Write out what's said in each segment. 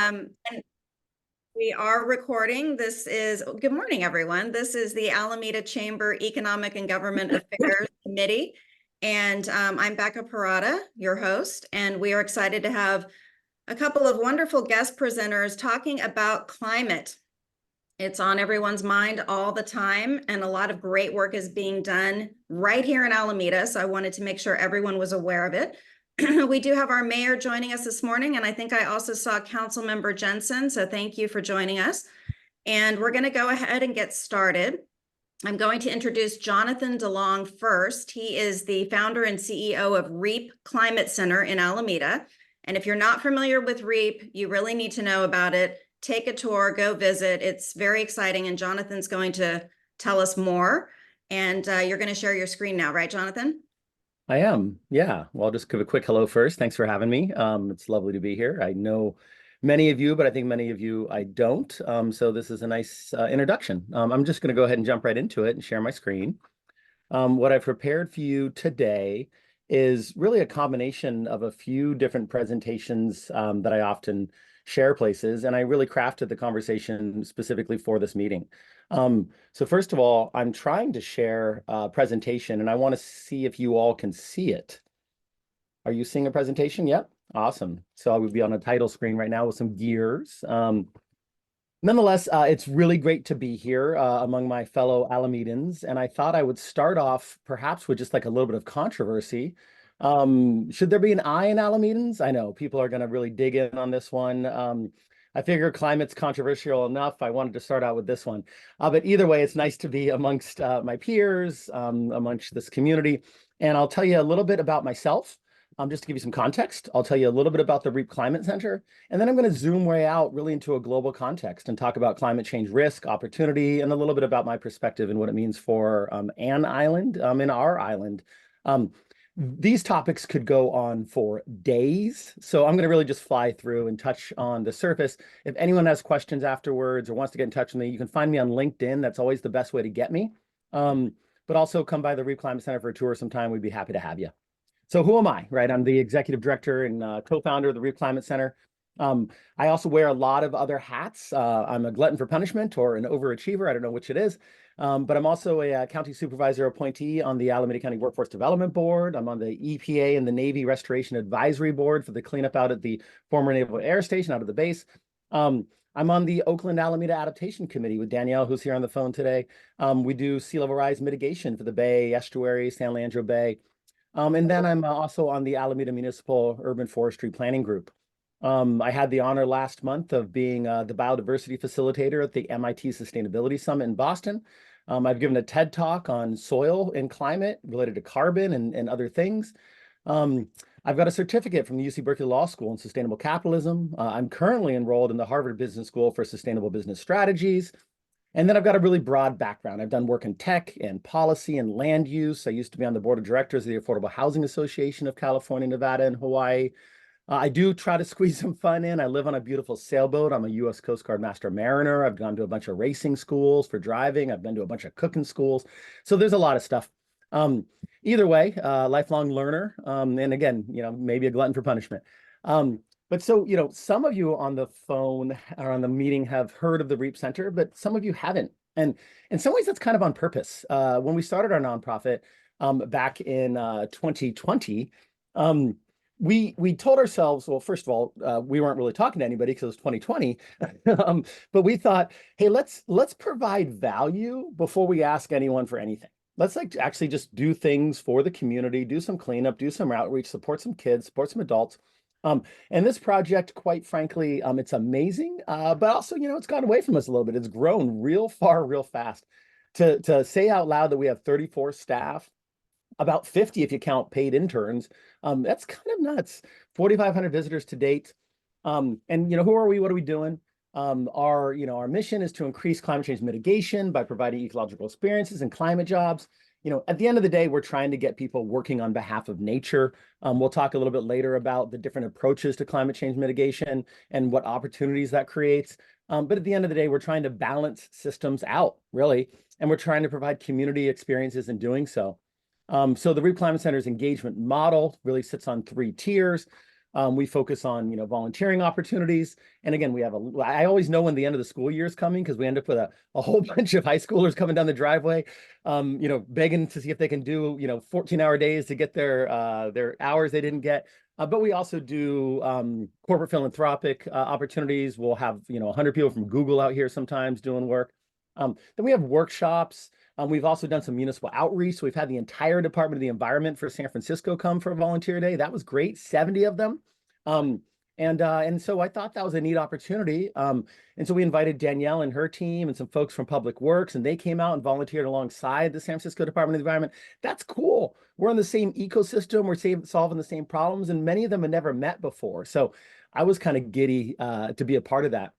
And we are recording. Good morning, everyone. This is the Alameda Chamber Economic and Government Affairs Committee. And I'm Becca Parada, your host, and we are excited to have a couple of wonderful guest presenters talking about climate. It's on everyone's mind all the time, and a lot of great work is being done right here in Alameda. So I wanted to make sure everyone was aware of it. We do have our mayor joining us this morning, and I think I also saw Councilmember Jensen, so thank you for joining us. And we're going to go ahead and get started. I'm going to introduce Jonathan DeLong first. He is the founder and CEO of REAP Climate Center in Alameda. And if you're not familiar with REAP, you really need to know about it. Take a tour, go visit. It's very exciting, and Jonathan's going to tell us more. And you're going to share your screen now, right, Jonathan? I am. Yeah. Well, I'll just give a quick hello first. Thanks for having me. It's lovely to be here. I know many of you, but I think many of you I don't. So this is a nice introduction. I'm just going to go ahead and jump right into it and share my screen. What I've prepared for you today is really a combination of a few different presentations that I often share places, and I really crafted the conversation specifically for this meeting. So first of all, I'm trying to share a presentation, and I want to see if you all can see it. Are you seeing a presentation? Yep. Awesome. So I would be on a title screen right now with some gears. Nonetheless, it's really great to be here among my fellow Alamedans, and I thought I would start off perhaps with just like a little bit of controversy. Should there be an I in Alamedans? I know people are going to really dig in on this one. I figure climate's controversial enough. I wanted to start out with this one. But either way, it's nice to be amongst my peers, amongst this community. And I'll tell you a little bit about myself, just to give you some context. I'll tell you a little bit about the REAP Climate Center, and then I'm going to zoom way out really into a global context and talk about climate change risk, opportunity, and a little bit about my perspective and what it means for an island, in our island. These topics could go on for days, so I'm going to really just fly through and touch on the surface. If anyone has questions afterwards or wants to get in touch with me, you can find me on LinkedIn. That's always the best way to get me. But also come by the REAP Climate Center for a tour sometime. We'd be happy to have you. So who am I, right? I'm the executive director and co-founder of the REAP Climate Center. I also wear a lot of other hats. I'm a glutton for punishment or an overachiever. I don't know which it is. But I'm also a county supervisor appointee on the Alameda County Workforce Development Board. I'm on the EPA and the Navy Restoration Advisory Board for the cleanup out at the former Naval Air Station out of the base. I'm on the Oakland Alameda Adaptation Committee with Danielle, who's here on the phone today. We do sea level rise mitigation for the Bay, Estuary, San Leandro Bay. And then I'm also on the Alameda Municipal Urban Forestry Planning Group. I had the honor last month of being the biodiversity facilitator at the MIT Sustainability Summit in Boston. I've given a TED Talk on soil and climate related to carbon and other things. I've got a certificate from the UC Berkeley Law School in sustainable capitalism. I'm currently enrolled in the Harvard Business School for Sustainable Business Strategies. And then I've got a really broad background. I've done work in tech and policy and land use. I used to be on the board of directors of the Affordable Housing Association of California, Nevada, and Hawaii. I do try to squeeze some fun in. I live on a beautiful sailboat. I'm a U.S. Coast Guard Master Mariner. I've gone to a bunch of racing schools for driving. I've been to a bunch of cooking schools. So there's a lot of stuff. Either way, lifelong learner. And again, maybe a glutton for punishment. But so, some of you on the phone or on the meeting have heard of the REAP Center, but some of you haven't. And in some ways, that's kind of on purpose. When we started our nonprofit back in 2020, we told ourselves, well, first of all, we weren't really talking to anybody because it was 2020, but we thought, hey, let's provide value before we ask anyone for anything. Let's actually just do things for the community, do some cleanup, do some outreach, support some kids, support some adults. And this project, quite frankly, it's amazing, but also, it's gone away from us a little bit. It's grown real far, real fast. To say out loud that we have 34 staff, about 50 if you count paid interns, that's kind of nuts. 4,500 visitors to date. And who are we? What are we doing? Our mission is to increase climate change mitigation by providing ecological experiences and climate jobs. At the end of the day, we're trying to get people working on behalf of nature. We'll talk a little bit later about the different approaches to climate change mitigation and what opportunities that creates. But at the end of the day, we're trying to balance systems out, really, and we're trying to provide community experiences in doing so. So the REAP Climate Center's engagement model really sits on 3 tiers. We focus on, volunteering opportunities. And again, I always know when the end of the school year is coming because we end up with a whole bunch of high schoolers coming down the driveway, begging to see if they can do, 14-hour days to get their hours they didn't get. But we also do corporate philanthropic opportunities. We'll have, 100 people from Google out here sometimes doing work. Then we have workshops. We've also done some municipal outreach. So we've had the entire Department of the Environment for San Francisco come for a volunteer day. That was great, 70 of them. And so I thought that was a neat opportunity. And so we invited Danielle and her team and some folks from Public Works, and they came out and volunteered alongside the San Francisco Department of the Environment. That's cool. We're in the same ecosystem. We're solving the same problems, and many of them had never met before. So I was kind of giddy to be a part of that.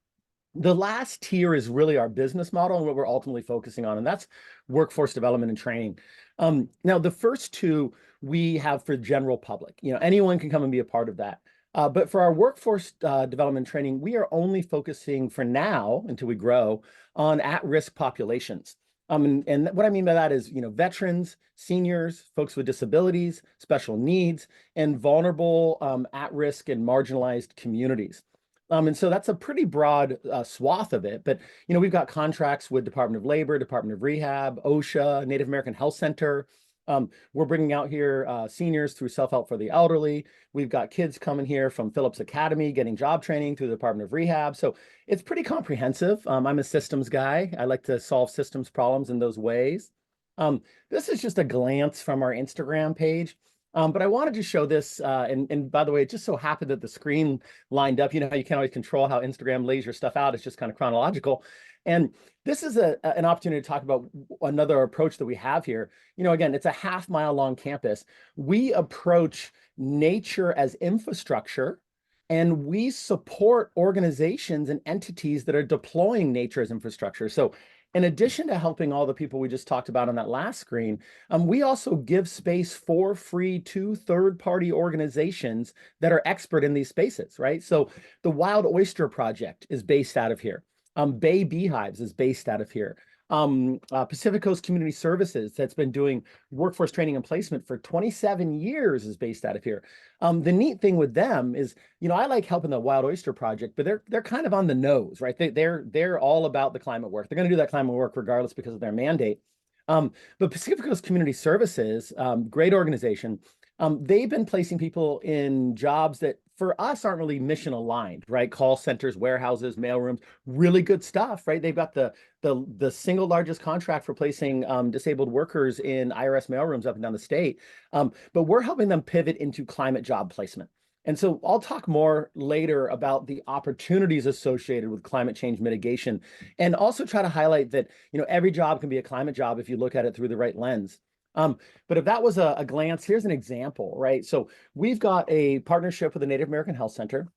The last tier is really our business model and what we're ultimately focusing on, and that's workforce development and training. Now, the first two we have for general public. Anyone can come and be a part of that. But for our workforce development training, we are only focusing for now, until we grow, on at-risk populations. And what I mean by that is, veterans, seniors, folks with disabilities, special needs, and vulnerable, at-risk and marginalized communities. And so that's a pretty broad swath of it. But, we've got contracts with Department of Labor, Department of Rehab, OSHA, Native American Health Center. We're bringing out here seniors through Self-Help for the Elderly. We've got kids coming here from Phillips Academy, getting job training through the Department of Rehab. So it's pretty comprehensive. I'm a systems guy. I like to solve systems problems in those ways. This is just a glance from our Instagram page. But I wanted to show this, and by the way, it just so happened that the screen lined up. You know how you can't always control how Instagram lays your stuff out. It's just kind of chronological. And this is an opportunity to talk about another approach that we have here. Again, it's a half-mile long campus. We approach nature as infrastructure, and we support organizations and entities that are deploying nature as infrastructure. So in addition to helping all the people we just talked about on that last screen, we also give space for free to third-party organizations that are expert in these spaces, right? So the Wild Oyster Project is based out of here. Bay Beehives is based out of here. Pacific Coast Community Services, that's been doing workforce training and placement for 27 years, is based out of here. The neat thing with them is, I like helping the Wild Oyster Project, but they're kind of on the nose, right? They're all about the climate work. They're going to do that climate work regardless because of their mandate. But Pacific Coast Community Services, great organization. They've been placing people in jobs that for us aren't really mission aligned, right? Call centers, warehouses, mailrooms, really good stuff, right? They've got the single largest contract for placing disabled workers in IRS mailrooms up and down the state. But we're helping them pivot into climate job placement. And so I'll talk more later about the opportunities associated with climate change mitigation, and also try to highlight that, every job can be a climate job if you look at it through the right lens. But if that was a glance, here's an example, right? So we've got a partnership with the Native American Health Center.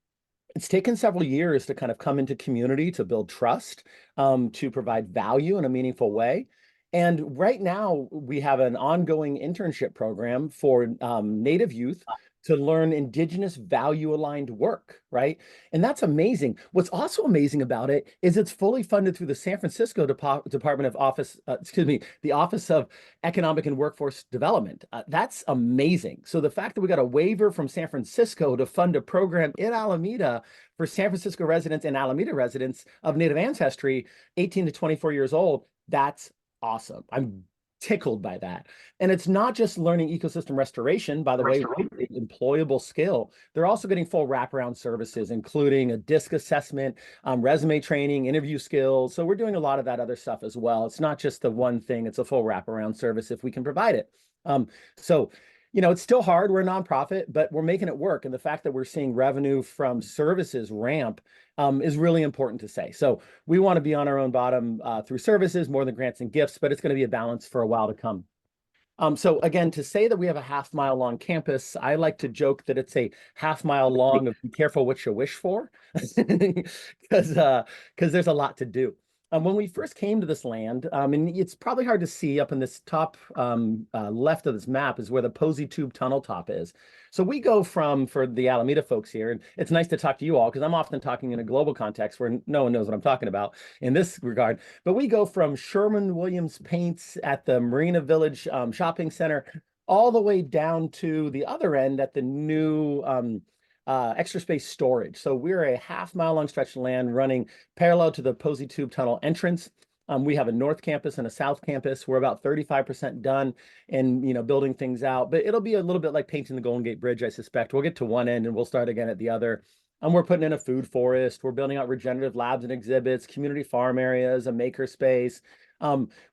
It's taken several years to kind of come into community, to build trust, to provide value in a meaningful way. And right now we have an ongoing internship program for Native youth to learn Indigenous value-aligned work, right? And that's amazing. What's also amazing about it is it's fully funded through the San Francisco Department of Office, the Office of Economic and Workforce Development. That's amazing. So the fact that we got a waiver from San Francisco to fund a program in Alameda for San Francisco residents and Alameda residents of Native ancestry, 18 to 24 years old, that's awesome. I'm tickled by that. And it's not just learning ecosystem restoration, by the way, employable skill. They're also getting full wraparound services, including a DISC assessment, resume training, interview skills. So we're doing a lot of that other stuff as well. It's not just the one thing, it's a full wraparound service if we can provide it. So it's still hard. We're a nonprofit, but we're making it work. And the fact that we're seeing revenue from services ramp is really important to say. So we want to be on our own bottom through services more than grants and gifts, but it's going to be a balance for a while to come. So again, to say that we have a half-mile long campus, I like to joke that it's a half-mile long of be careful what you wish for, because there's a lot to do. When we first came to this land, and it's probably hard to see up in this top left of this map is where the Posey Tube Tunnel top is. So we go for the Alameda folks here, and it's nice to talk to you all because I'm often talking in a global context where no one knows what I'm talking about in this regard. But we go from Sherwin-Williams Paints at the Marina Village Shopping Center all the way down to the other end at the new extra space storage. So we're a half-mile long stretch of land running parallel to the Posey Tube Tunnel entrance. We have a north campus and a south campus. We're about 35% done in, building things out, but it'll be a little bit like painting the Golden Gate Bridge, I suspect. We'll get to one end and we'll start again at the other. And we're putting in a food forest. We're building out regenerative labs and exhibits, community farm areas, a maker space.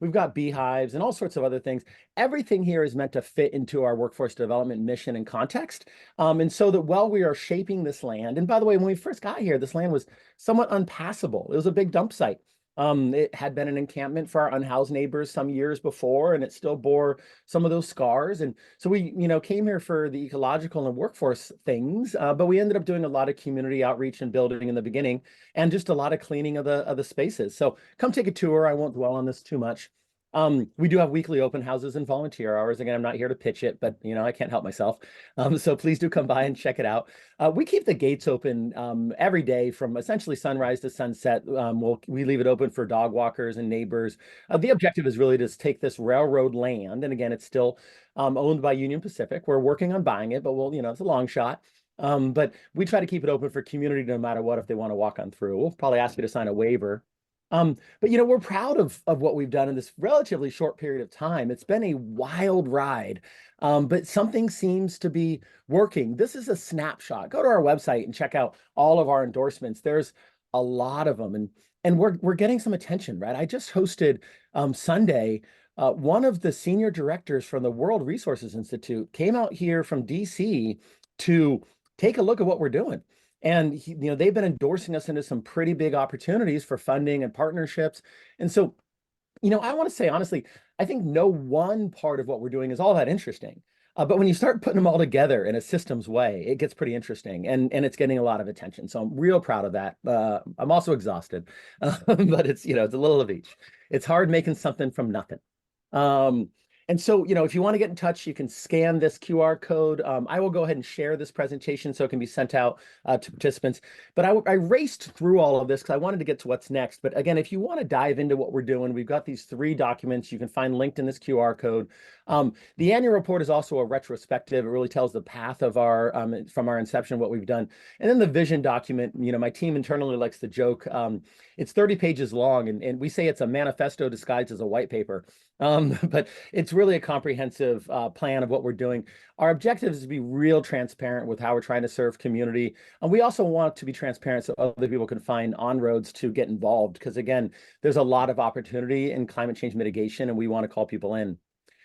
We've got beehives and all sorts of other things. Everything here is meant to fit into our workforce development mission and context. And so that while we are shaping this land, and by the way, when we first got here, this land was somewhat unpassable. It was a big dump site. It had been an encampment for our unhoused neighbors some years before, and it still bore some of those scars. And so we, came here for the ecological and workforce things, but we ended up doing a lot of community outreach and building in the beginning, and just a lot of cleaning of the spaces. So come take a tour. I won't dwell on this too much. We do have weekly open houses and volunteer hours. Again, I'm not here to pitch it, but I can't help myself. So please do come by and check it out. We keep the gates open every day from essentially sunrise to sunset. We leave it open for dog walkers and neighbors. The objective is really to take this railroad land, and again, it's still owned by Union Pacific. We're working on buying it, but it's a long shot. But we try to keep it open for community no matter what if they want to walk on through. We'll probably ask you to sign a waiver. But we're proud of what we've done in this relatively short period of time. It's been a wild ride, but something seems to be working. This is a snapshot. Go to our website and check out all of our endorsements. There's a lot of them, and we're getting some attention, right? I just hosted Sunday. One of the senior directors from the World Resources Institute came out here from DC to take a look at what we're doing. And they've been endorsing us into some pretty big opportunities for funding and partnerships. And so, I want to say honestly, I think no one part of what we're doing is all that interesting. But when you start putting them all together in a systems way, it gets pretty interesting, and it's getting a lot of attention. So I'm real proud of that. I'm also exhausted, but it's it's a little of each. It's hard making something from nothing. And so, if you want to get in touch, you can scan this QR code. I will go ahead and share this presentation so it can be sent out to participants. But I raced through all of this because I wanted to get to what's next. But again, if you want to dive into what we're doing, we've got these 3 documents you can find linked in this QR code. The annual report is also a retrospective. It really tells the path of our from our inception, what we've done. And then the vision document, my team internally likes to joke. It's 30 pages long, and we say it's a manifesto disguised as a white paper. But it's really a comprehensive plan of what we're doing. Our objective is to be real transparent with how we're trying to serve community. And we also want to be transparent so other people can find on-roads to get involved. Because again, there's a lot of opportunity in climate change mitigation, and we want to call people in.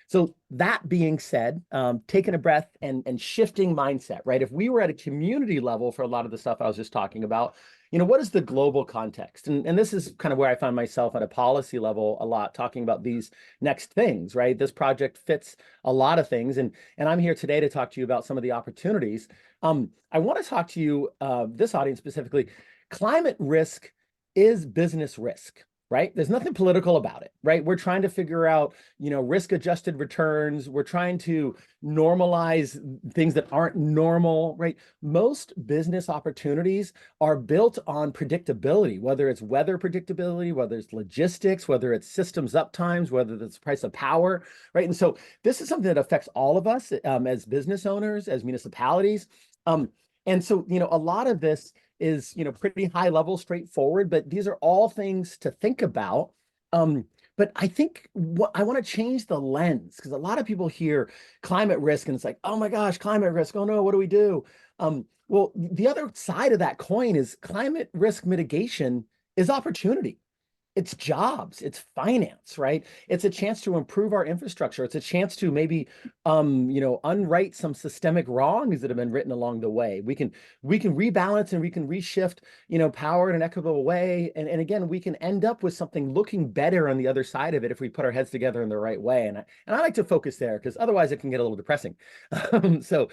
So that being said, taking a breath and shifting mindset, right? If we were at a community level for a lot of the stuff I was just talking about, what is the global context? And this is kind of where I find myself at a policy level a lot, talking about these next things, right? This project fits a lot of things. And I'm here today to talk to you about some of the opportunities. I want to talk to you, this audience specifically. Climate risk is business risk. Right? There's nothing political about it, right? We're trying to figure out, risk-adjusted returns. We're trying to normalize things that aren't normal, right? Most business opportunities are built on predictability, whether it's weather predictability, whether it's logistics, whether it's systems uptimes, whether it's price of power, right? And so this is something that affects all of us as business owners, as municipalities. And so, a lot of this is, pretty high level, straightforward, but these are all things to think about. But I think I want to change the lens, because a lot of people hear climate risk and it's like, oh my gosh, climate risk. Oh no, what do we do? Well, the other side of that coin is climate risk mitigation is opportunity. It's jobs, it's finance, right? It's a chance to improve our infrastructure. It's a chance to maybe, unwrite some systemic wrongs that have been written along the way. We can rebalance and we can reshift, power in an equitable way. And again, we can end up with something looking better on the other side of it if we put our heads together in the right way. And I like to focus there because otherwise it can get a little depressing. So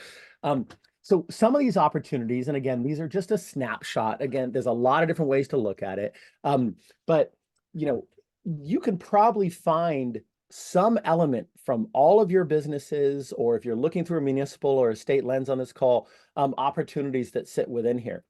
some of these opportunities, and again, these are just a snapshot. Again, there's a lot of different ways to look at it. But you can probably find some element from all of your businesses, or if you're looking through a municipal or a state lens on this call, opportunities that sit within here.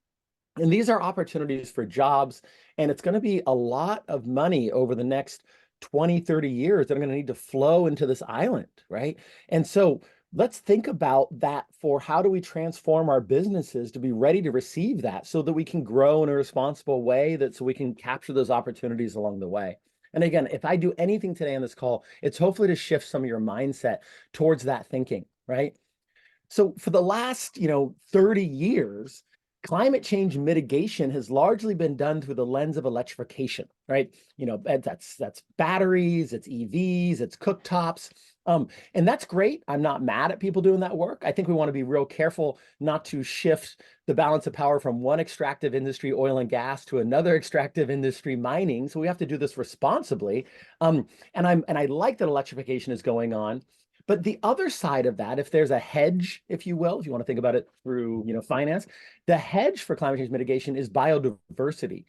And these are opportunities for jobs, and it's going to be a lot of money over the next 20, 30 years that are going to need to flow into this island, right? And so let's think about that for how do we transform our businesses to be ready to receive that so that we can grow in a responsible way, that so we can capture those opportunities along the way. And again, if I do anything today on this call, it's hopefully to shift some of your mindset towards that thinking, right? So for the last, 30 years, climate change mitigation has largely been done through the lens of electrification, right? That's batteries, it's EVs, it's cooktops. And that's great. I'm not mad at people doing that work. I think we want to be real careful not to shift the balance of power from one extractive industry, oil and gas, to another extractive industry, mining. So we have to do this responsibly. And I like that electrification is going on. But the other side of that, if there's a hedge, if you will, if you want to think about it through, finance, the hedge for climate change mitigation is biodiversity.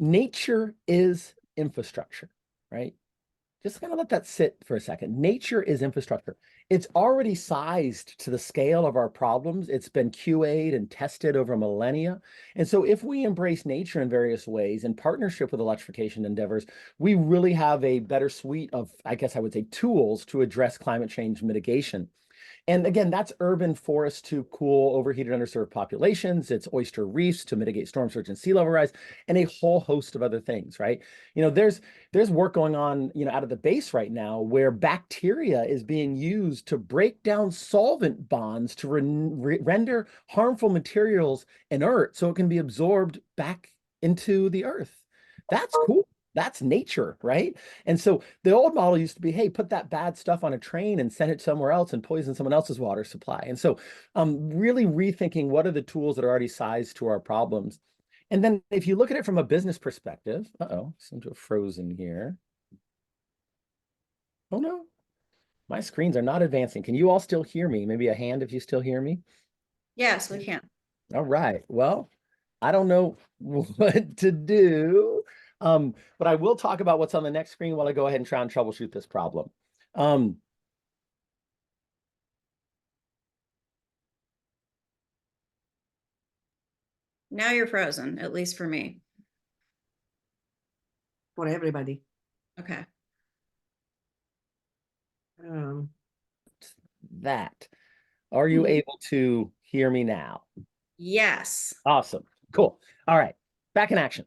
Nature is infrastructure, right? Just kind of let that sit for a second. Nature is infrastructure. It's already sized to the scale of our problems. It's been QA'd and tested over millennia. And so if we embrace nature in various ways in partnership with electrification endeavors, we really have a better suite of, I guess I would say, tools to address climate change mitigation. And again, that's urban forests to cool overheated underserved populations. It's oyster reefs to mitigate storm surge and sea level rise, and a whole host of other things, right? There's work going on, out of the base right now where bacteria is being used to break down solvent bonds to render harmful materials inert so it can be absorbed back into the earth. That's cool. That's nature, right? And so the old model used to be, hey, put that bad stuff on a train and send it somewhere else and poison someone else's water supply. And so really rethinking what are the tools that are already sized to our problems. And then if you look at it from a business perspective, seem to have frozen here. Oh no, my screens are not advancing. Can you all still hear me? Maybe a hand if you still hear me. Yes, we can. All right. Well, I don't know what to do. But I will talk about what's on the next screen while I go ahead and try and troubleshoot this problem. Now you're frozen, at least for me. For everybody. Okay. That. Are you able to hear me now? Yes. Awesome. Cool. All right. Back in action.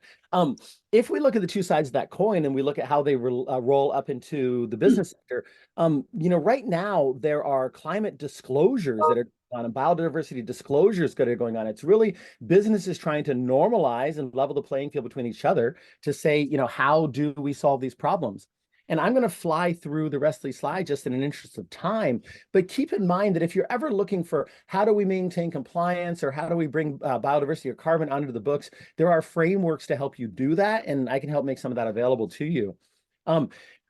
If we look at the two sides of that coin and we look at how they roll up into the business sector, right now there are climate disclosures that are on and biodiversity disclosures that are going on. It's really businesses trying to normalize and level the playing field between each other to say, how do we solve these problems? And I'm going to fly through the rest of these slides just in an interest of time. But keep in mind that if you're ever looking for how do we maintain compliance or how do we bring biodiversity or carbon onto the books, there are frameworks to help you do that. And I can help make some of that available to you.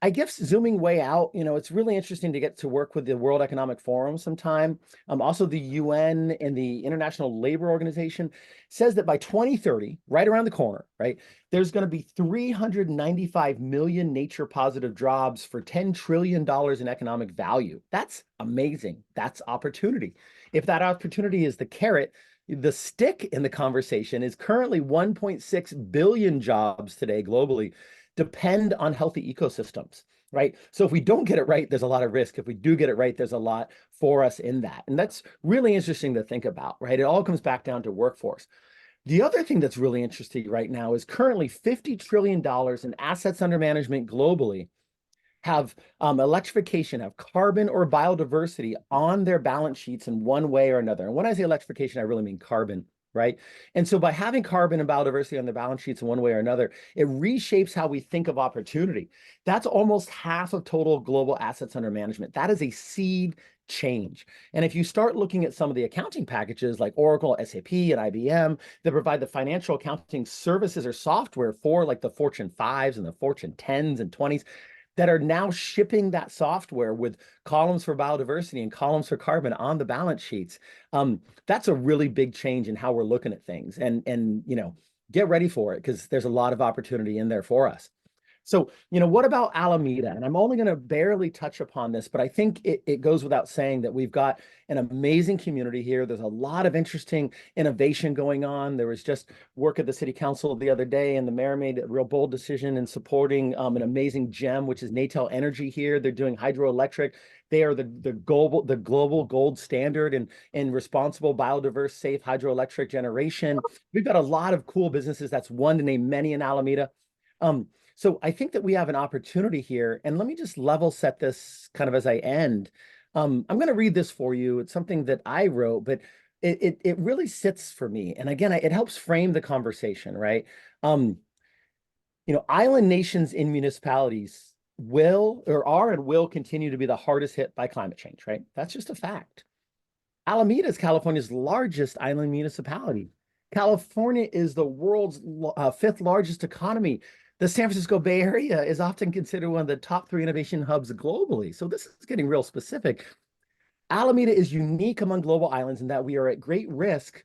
I guess zooming way out, it's really interesting to get to work with the World Economic Forum sometime. Also, the UN and the International Labor Organization says that by 2030, right around the corner, right, there's going to be 395 million nature positive jobs for $10 trillion in economic value. That's amazing. That's opportunity. If that opportunity is the carrot, the stick in the conversation is currently 1.6 billion jobs today globally depend on healthy ecosystems, right? So if we don't get it right, there's a lot of risk. If we do get it right, there's a lot for us in that. And that's really interesting to think about, right? It all comes back down to workforce. The other thing that's really interesting right now is currently $50 trillion in assets under management globally have electrification, have carbon or biodiversity on their balance sheets in one way or another. And when I say electrification, I really mean carbon, right? And so by having carbon and biodiversity on the balance sheets in one way or another, it reshapes how we think of opportunity. That's almost half of total global assets under management. That is a seed change. And if you start looking at some of the accounting packages like Oracle, SAP, and IBM that provide the financial accounting services or software for like the Fortune 5s and the Fortune 10s and 20s, that are now shipping that software with columns for biodiversity and columns for carbon on the balance sheets. That's a really big change in how we're looking at things. And get ready for it because there's a lot of opportunity in there for us. So, what about Alameda? And I'm only going to barely touch upon this, but I think it goes without saying that we've got an amazing community here. There's a lot of interesting innovation going on. There was just work at the city council the other day, and the mayor made a real bold decision in supporting an amazing gem, which is Natel Energy here. They're doing hydroelectric. They are the global gold standard in responsible, biodiverse, safe hydroelectric generation. We've got a lot of cool businesses. That's one to name many in Alameda. So I think that we have an opportunity here, and let me just level set this kind of as I end. I'm going to read this for you. It's something that I wrote, but it really sits for me. And again, it helps frame the conversation, right? Island nations in municipalities are and will continue to be the hardest hit by climate change, right? That's just a fact. Alameda is California's largest island municipality. California is the world's fifth largest economy. The San Francisco Bay Area is often considered one of the top 3 innovation hubs globally. So this is getting real specific. Alameda is unique among global islands in that we are at great risk,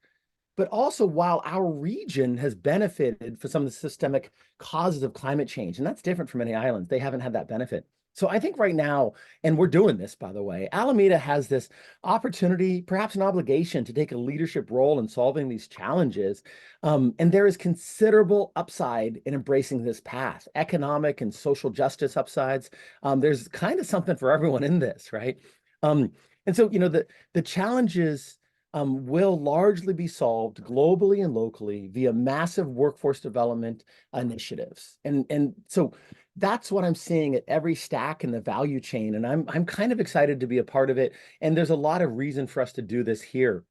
but also while our region has benefited from some of the systemic causes of climate change, and that's different from many islands. They haven't had that benefit. So I think right now, and we're doing this, by the way, Alameda has this opportunity, perhaps an obligation to take a leadership role in solving these challenges. And there is considerable upside in embracing this path, economic and social justice upsides. There's kind of something for everyone in this, right? And so, the challenges will largely be solved globally and locally via massive workforce development initiatives. And so that's what I'm seeing at every stack in the value chain. And I'm kind of excited to be a part of it. And there's a lot of reason for us to do this here.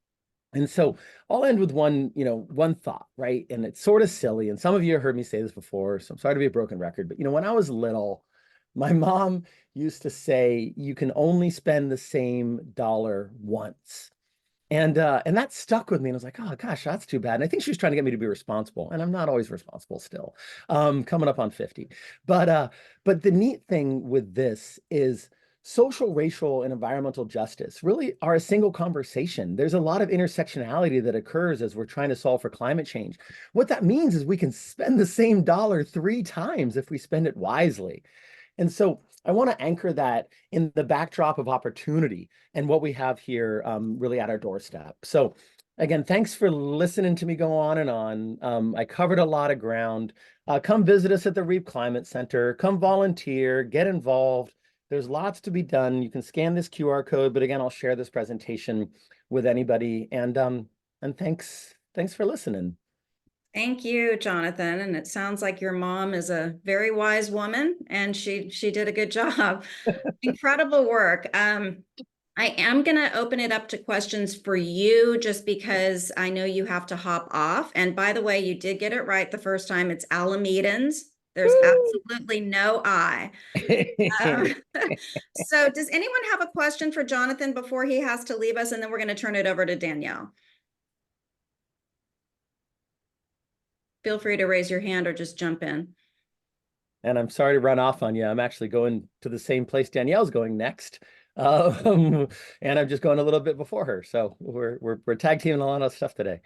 And so I'll end with one thought, right? And it's sort of silly. And some of you have heard me say this before, so I'm sorry to be a broken record. But when I was little, my mom used to say, you can only spend the same dollar once. And that stuck with me. And I was like, oh gosh, that's too bad. And I think she was trying to get me to be responsible. And I'm not always responsible still, coming up on 50. But the neat thing with this is social, racial, and environmental justice really are a single conversation. There's a lot of intersectionality that occurs as we're trying to solve for climate change. What that means is we can spend the same dollar 3 times if we spend it wisely. And so I want to anchor that in the backdrop of opportunity and what we have here really at our doorstep. So again, thanks for listening to me go on and on. I covered a lot of ground. Come visit us at the REAP Climate Center. Come volunteer, get involved. There's lots to be done. You can scan this QR code, but again, I'll share this presentation with anybody. And thanks for listening. Thank you, Jonathan. And it sounds like your mom is a very wise woman, and she did a good job. Incredible work. I am going to open it up to questions for you just because I know you have to hop off. And by the way, you did get it right the first time. It's Alamedans. There's absolutely no I. So does anyone have a question for Jonathan before he has to leave us? And then we're going to turn it over to Danielle. Feel free to raise your hand or just jump in. And I'm sorry to run off on you. I'm actually going to the same place Danielle's going next. And I'm just going a little bit before her. So we're tag teaming a lot of stuff today.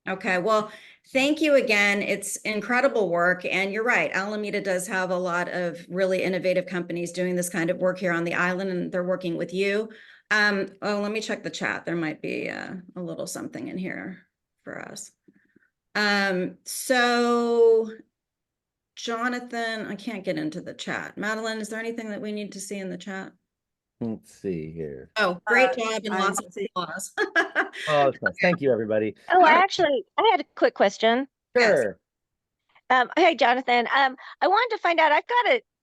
Okay, well, thank you again. It's incredible work. And you're right, Alameda does have a lot of really innovative companies doing this kind of work here on the island, and they're working with you. Oh, let me check the chat. There might be a little something in here for us. So Jonathan, I can't get into the chat. Madeline, is there anything that we need to see in the chat? Let's see here. Oh, great job and lots of applause. Oh, that's nice. Thank you, everybody. Oh, actually, I had a quick question. Sure. Hi, Jonathan. I wanted to find out,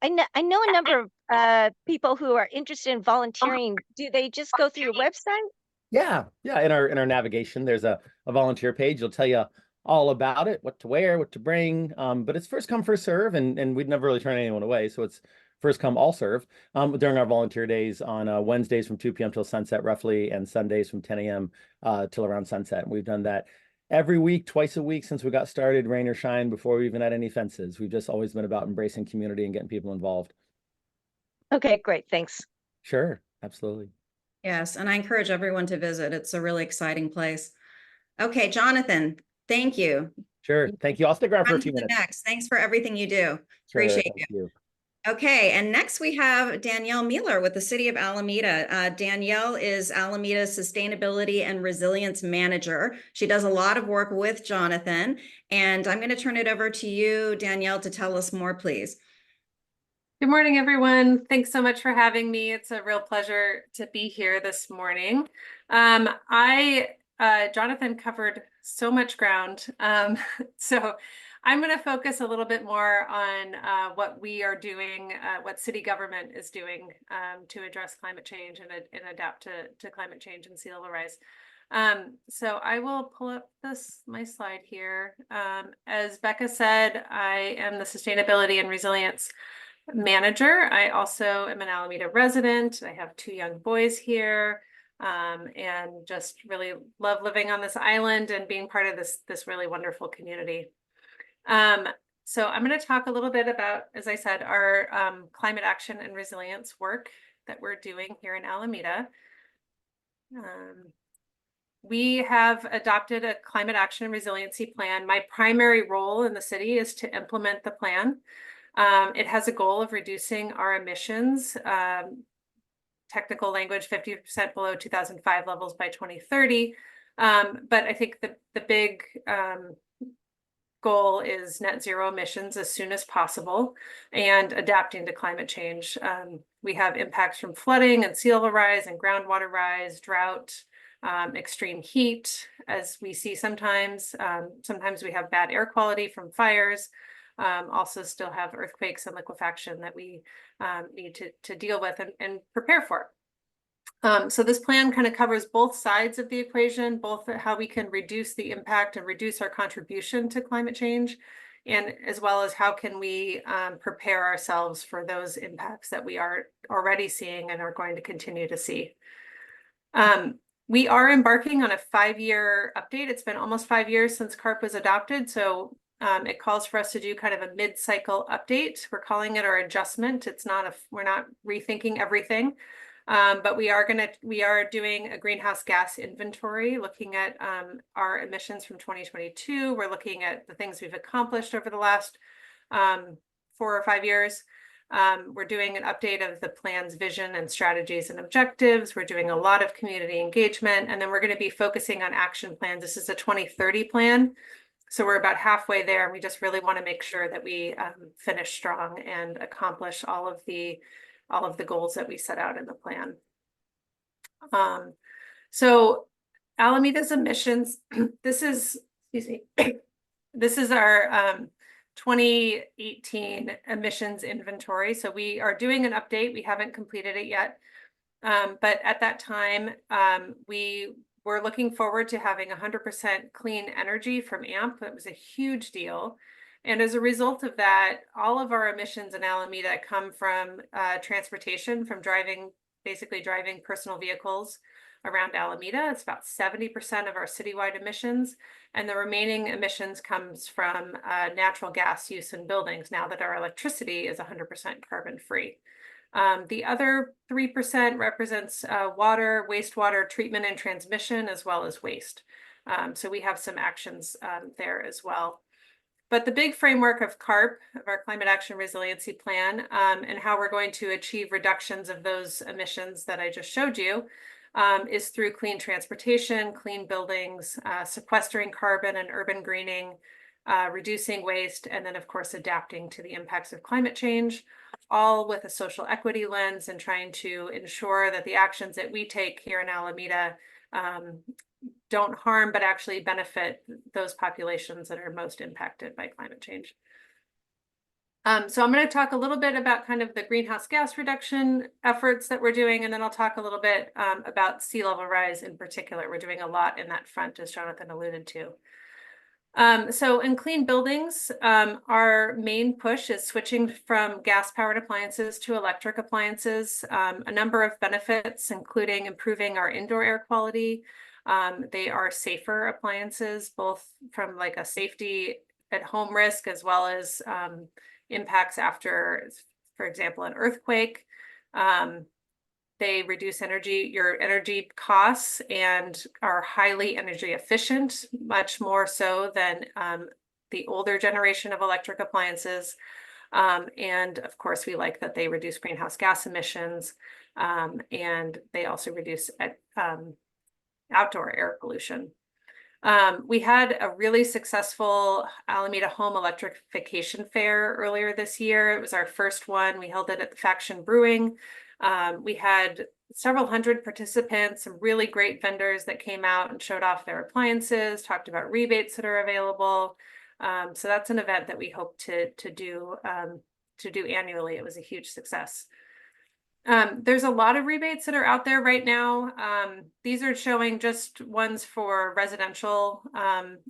I know a number of people who are interested in volunteering. Do they just go through your website? Yeah. In our navigation, there's a volunteer page. It'll tell you all about it, what to wear, what to bring. But it's first come, first serve, and we'd never really turn anyone away. So it's first come, all serve during our volunteer days on Wednesdays from 2 p.m. till sunset roughly, and Sundays from 10 a.m. Till around sunset. And we've done that every week, twice a week since we got started, rain or shine, before we even had any fences. We've just always been about embracing community and getting people involved. Okay, great. Thanks. Sure, absolutely. Yes, and I encourage everyone to visit. It's a really exciting place. Okay, Jonathan, thank you. Sure. Thank you. I'll stick around for On a to few the minutes. next. Thanks for everything you do. Sure. Appreciate Thank you. you. Okay, and next we have Danielle Mieler with the City of Alameda. Danielle is Alameda's Sustainability and Resilience Manager. She does a lot of work with Jonathan, and I'm going to turn it over to you, Danielle, to tell us more, please. Good morning, everyone. Thanks so much for having me. It's a real pleasure to be here this morning. Jonathan covered so much ground. So I'm going to focus a little bit more on what we are doing, what city government is doing to address climate change and adapt to climate change and sea level rise. So I will pull up my slide here. As Becca said, I am the Sustainability and Resilience Manager. I also am an Alameda resident. I have 2 young boys here, and just really love living on this island and being part of this really wonderful community. So I'm going to talk a little bit about, as I said, our climate action and resilience work that we're doing here in Alameda. We have adopted a climate action and resiliency plan. My primary role in the city is to implement the plan. It has a goal of reducing our emissions, technical language, 50% below 2005 levels by 2030. But I think the big goal is net zero emissions as soon as possible and adapting to climate change. We have impacts from flooding and sea level rise and groundwater rise, drought, extreme heat, as we see sometimes. Sometimes we have bad air quality from fires. Also still have earthquakes and liquefaction that we need to deal with and prepare for. So this plan kind of covers both sides of the equation, both how we can reduce the impact and reduce our contribution to climate change, and as well as how can we prepare ourselves for those impacts that we are already seeing and are going to continue to see. We are embarking on a 5-year update. It's been almost 5 years since CARP was adopted, so it calls for us to do kind of a mid-cycle update. We're calling it our adjustment. We're not rethinking everything, but we are doing a greenhouse gas inventory, looking at our emissions from 2022. We're looking at the things we've accomplished over the last 4 or 5 years. We're doing an update of the plan's vision and strategies and objectives. We're doing a lot of community engagement, and then we're going to be focusing on action plans. This is a 2030 plan. So we're about halfway there, and we just really want to make sure that we finish strong and accomplish all of the goals that we set out in the plan. So Alameda's emissions, this is our 2018 emissions inventory. So we are doing an update. We haven't completed it yet. But at that time, we're looking forward to having 100% clean energy from AMP. That was a huge deal. And as a result of that, all of our emissions in Alameda come from transportation, from basically driving personal vehicles around Alameda. It's about 70% of our citywide emissions. And the remaining emissions comes from natural gas use in buildings, now that our electricity is 100% carbon free. The other 3% represents water, wastewater treatment and transmission, as well as waste. So we have some actions there as well. But the big framework of CARP, of our Climate Action Resiliency Plan, and how we're going to achieve reductions of those emissions that I just showed you, is through clean transportation, clean buildings, sequestering carbon and urban greening, reducing waste, and then of course adapting to the impacts of climate change, all with a social equity lens and trying to ensure that the actions that we take here in Alameda don't harm, but actually benefit those populations that are most impacted by climate change. So I'm going to talk a little bit about kind of the greenhouse gas reduction efforts that we're doing, and then I'll talk a little bit about sea level rise in particular. We're doing a lot in that front, as Jonathan alluded to. So in clean buildings, our main push is switching from gas-powered appliances to electric appliances. A number of benefits, including improving our indoor air quality. They are safer appliances, both from like a safety at home risk, as well as impacts after, for example, an earthquake. They reduce your energy costs and are highly energy efficient, much more so than the older generation of electric appliances. And of course, we like that they reduce greenhouse gas emissions, and they also reduce outdoor air pollution. We had a really successful Alameda Home Electrification Fair earlier this year. It was our first one. We held it at the Faction Brewing. We had several hundred participants, some really great vendors that came out and showed off their appliances, talked about rebates that are available. So that's an event that we hope to do annually. It was a huge success. There's a lot of rebates that are out there right now. These are showing just ones for residential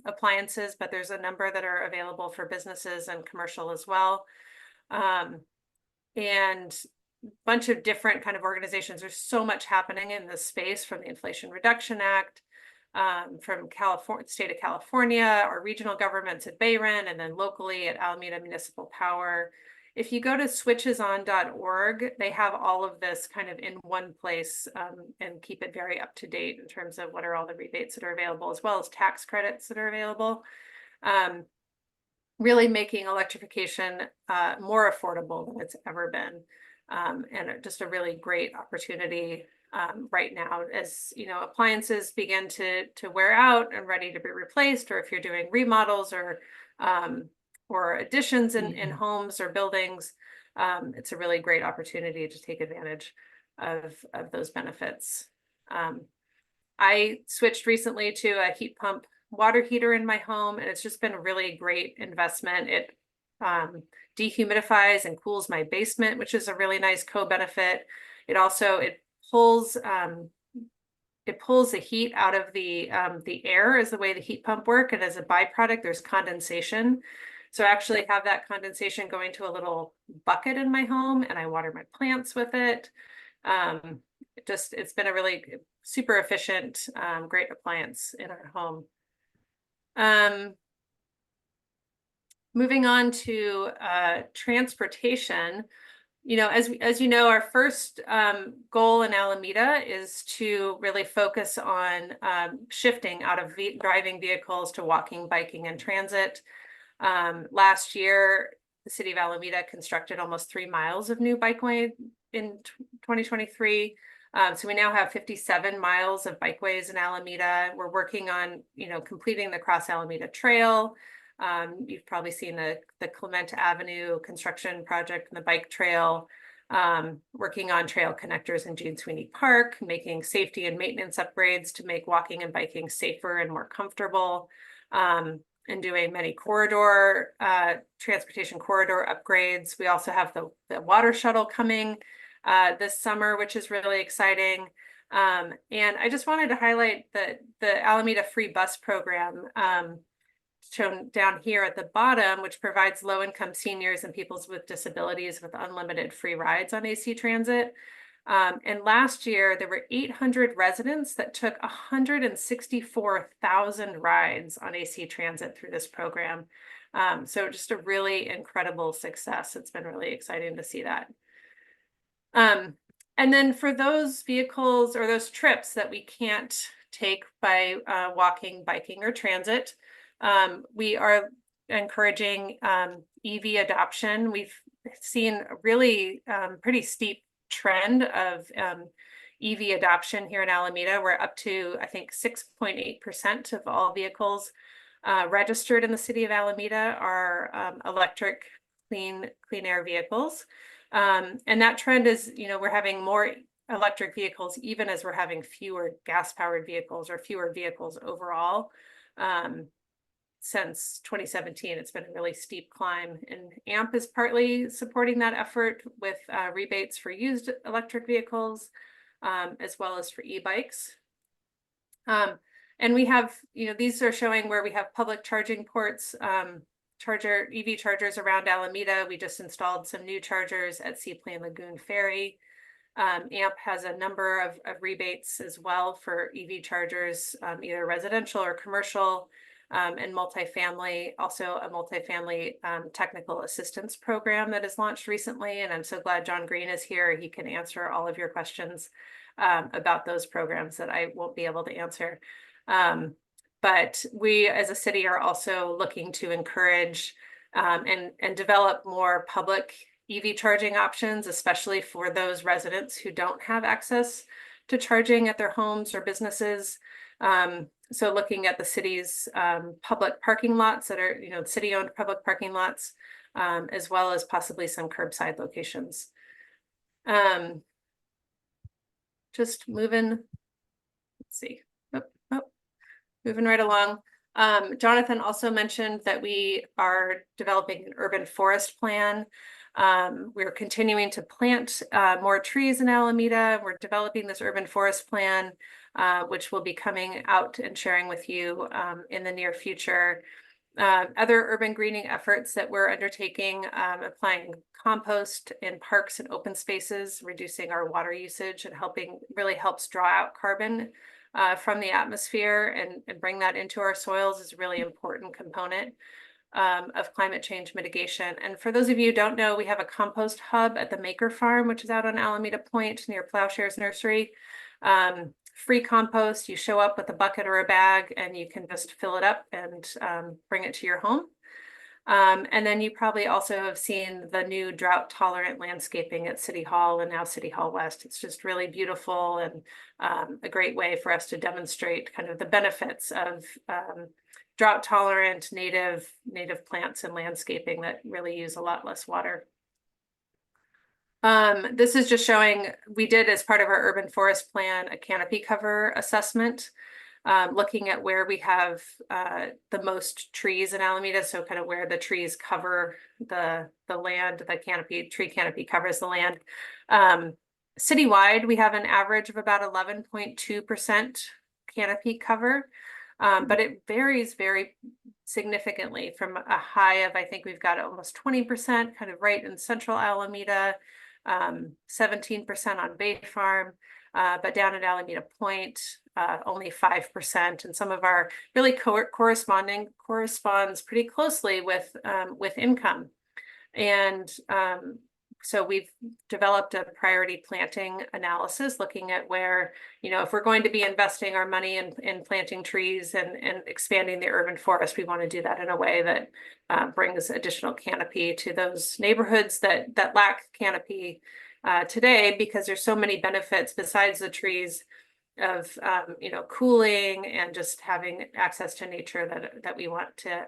appliances, but there's a number that are available for businesses and commercial as well. And a bunch of different kind of organizations. There's so much happening in this space, from the Inflation Reduction Act, from California, state of California, our regional governments at Bayron, and then locally at Alameda Municipal Power. If you go to switcheson.org, they have all of this kind of in one place, and keep it very up to date in terms of what are all the rebates that are available, as well as tax credits that are available. Really making electrification more affordable than it's ever been. And just a really great opportunity right now, as you know, appliances begin to wear out and ready to be replaced, or if you're doing remodels or additions in homes or buildings. It's a really great opportunity to take advantage of those benefits. I switched recently to a heat pump water heater in my home, and it's just been a really great investment. It dehumidifies and cools my basement, which is a really nice co-benefit. It pulls the heat out of the air, is the way the heat pump work, and as a byproduct, there's condensation. So I actually have that condensation going to a little bucket in my home, and I water my plants with it. It's been a really super efficient, great appliance in our home. Moving on to transportation. You know, as you know, our first goal in Alameda is to really focus on shifting out of driving vehicles to walking, biking, and transit. Last year, the city of Alameda constructed almost 3 miles of new bikeway in 2023. So we now have 57 miles of bikeways in Alameda. We're working on, completing the Cross Alameda Trail. You've probably seen the Clement Avenue construction project and the bike trail. Working on trail connectors in Gene Sweeney Park, making safety and maintenance upgrades to make walking and biking safer and more comfortable. And doing many transportation corridor upgrades. We also have the water shuttle coming this summer, which is really exciting. And I just wanted to highlight the Alameda Free Bus Program, shown down here at the bottom, which provides low-income seniors and people with disabilities with unlimited free rides on AC Transit. And last year, there were 800 residents that took 164,000 rides on AC Transit through this program. So just a really incredible success. It's been really exciting to see that. And then for those vehicles or those trips that we can't take by walking, biking, or transit, we are encouraging EV adoption. We've seen a really pretty steep trend of EV adoption here in Alameda. We're up to, I think, 6.8% of all vehicles registered in the city of Alameda are electric clean air vehicles. And that trend is, we're having more electric vehicles even as we're having fewer gas-powered vehicles or fewer vehicles overall. Since 2017, it's been a really steep climb, and AMP is partly supporting that effort with rebates for used electric vehicles, as well as for e-bikes. And we have, these are showing where we have public charging ports, EV chargers around Alameda. We just installed some new chargers at Seaplane Lagoon Ferry. AMP has a number of rebates as well for EV chargers, either residential or commercial. And multifamily, also a multifamily technical assistance program that is launched recently. And I'm so glad John Green is here. He can answer all of your questions about those programs that I won't be able to answer. But we as a city are also looking to encourage and develop more public EV charging options, especially for those residents who don't have access to charging at their homes or businesses. So looking at the city's public parking lots that are, city-owned public parking lots, as well as possibly some curbside locations. Just moving, let's see, moving right along. Jonathan also mentioned that we are developing an urban forest plan. We're continuing to plant more trees in Alameda. We're developing this urban forest plan, which will be coming out and sharing with you in the near future. Other urban greening efforts that we're undertaking, applying compost in parks and open spaces, reducing our water usage, and really helps draw out carbon from the atmosphere and bring that into our soils is a really important component of climate change mitigation. And for those of you who don't know, we have a compost hub at the Maker Farm, which is out on Alameda Point near Plowshares Nursery. Free compost, you show up with a bucket or a bag and you can just fill it up and bring it to your home. And then you probably also have seen the new drought tolerant landscaping at City Hall and now City Hall West. It's just really beautiful and a great way for us to demonstrate kind of the benefits of drought tolerant native plants and landscaping that really use a lot less water. This is just showing, we did as part of our urban forest plan, a canopy cover assessment, looking at where we have the most trees in Alameda. So kind of where the trees cover the land, the tree canopy covers the land. Citywide, we have an average of about 11.2% canopy cover, but it varies very significantly from a high of, I think we've got almost 20% kind of right in central Alameda, 17% on Bay Farm, but down at Alameda Point, only 5%. And some of our really corresponds pretty closely with income. And so we've developed a priority planting analysis looking at where, if we're going to be investing our money in planting trees and expanding the urban forest, we want to do that in a way that brings additional canopy to those neighborhoods that lack canopy today, because there's so many benefits besides the trees of cooling and just having access to nature that we want to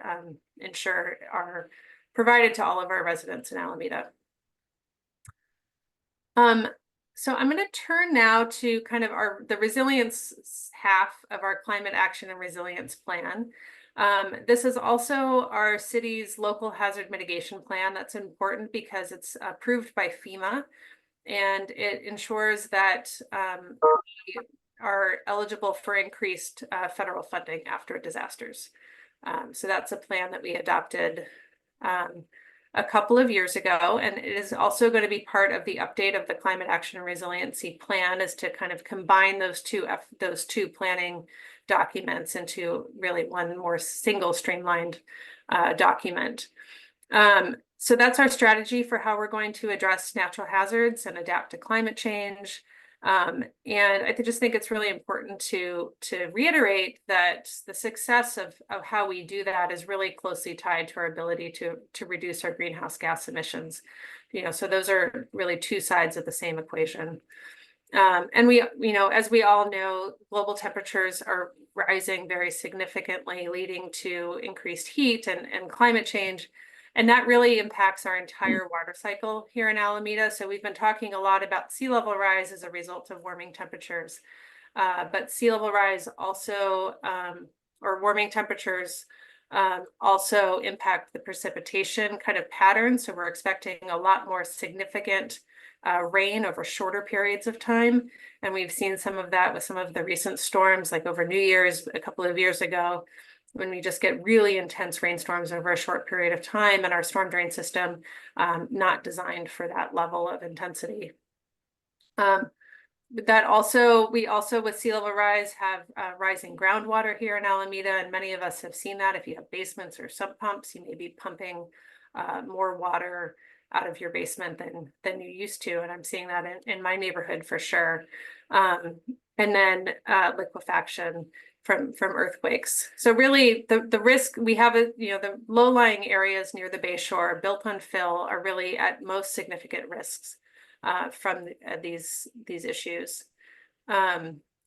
ensure are provided to all of our residents in Alameda. So I'm going to turn now to kind of the resilience half of our climate action and resilience plan. This is also our city's local hazard mitigation plan. That's important because it's approved by FEMA, and it ensures that we are eligible for increased federal funding after disasters. So that's a plan that we adopted a couple of years ago, and it is also going to be part of the update of the climate action and resiliency plan, is to kind of combine those two planning documents into really one more single streamlined document. So that's our strategy for how we're going to address natural hazards and adapt to climate change. And I just think it's really important to reiterate that the success of how we do that is really closely tied to our ability to reduce our greenhouse gas emissions. So those are really two sides of the same equation. And we, as we all know, global temperatures are rising very significantly, leading to increased heat and climate change. And that really impacts our entire water cycle here in Alameda. So we've been talking a lot about sea level rise as a result of warming temperatures. But sea level rise also, or warming temperatures, also impact the precipitation kind of pattern. So we're expecting a lot more significant rain over shorter periods of time. And we've seen some of that with some of the recent storms, like over New Year's a couple of years ago, when we just get really intense rainstorms over a short period of time, and our storm drain system not designed for that level of intensity. That also, we also with sea level rise have rising groundwater here in Alameda, and many of us have seen that. If you have basements or sump pumps, you may be pumping more water out of your basement than you used to, and I'm seeing that in my neighborhood for sure. And then liquefaction from earthquakes. So really the risk we have, the low-lying areas near the bay shore built on fill are really at most significant risks from these issues.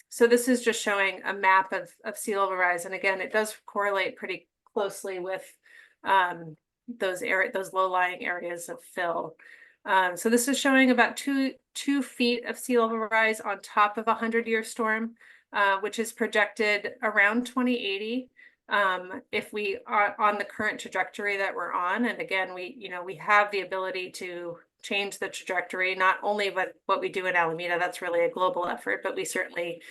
So this is just showing a map of sea level rise. And again, it does correlate pretty closely with those low-lying areas of fill. So this is showing about 2 feet of sea level rise on top of a 100-year storm, which is projected around 2080. If we are on the current trajectory that we're on, and again, we have the ability to change the trajectory, not only with what we do in Alameda, that's really a global effort, but we certainly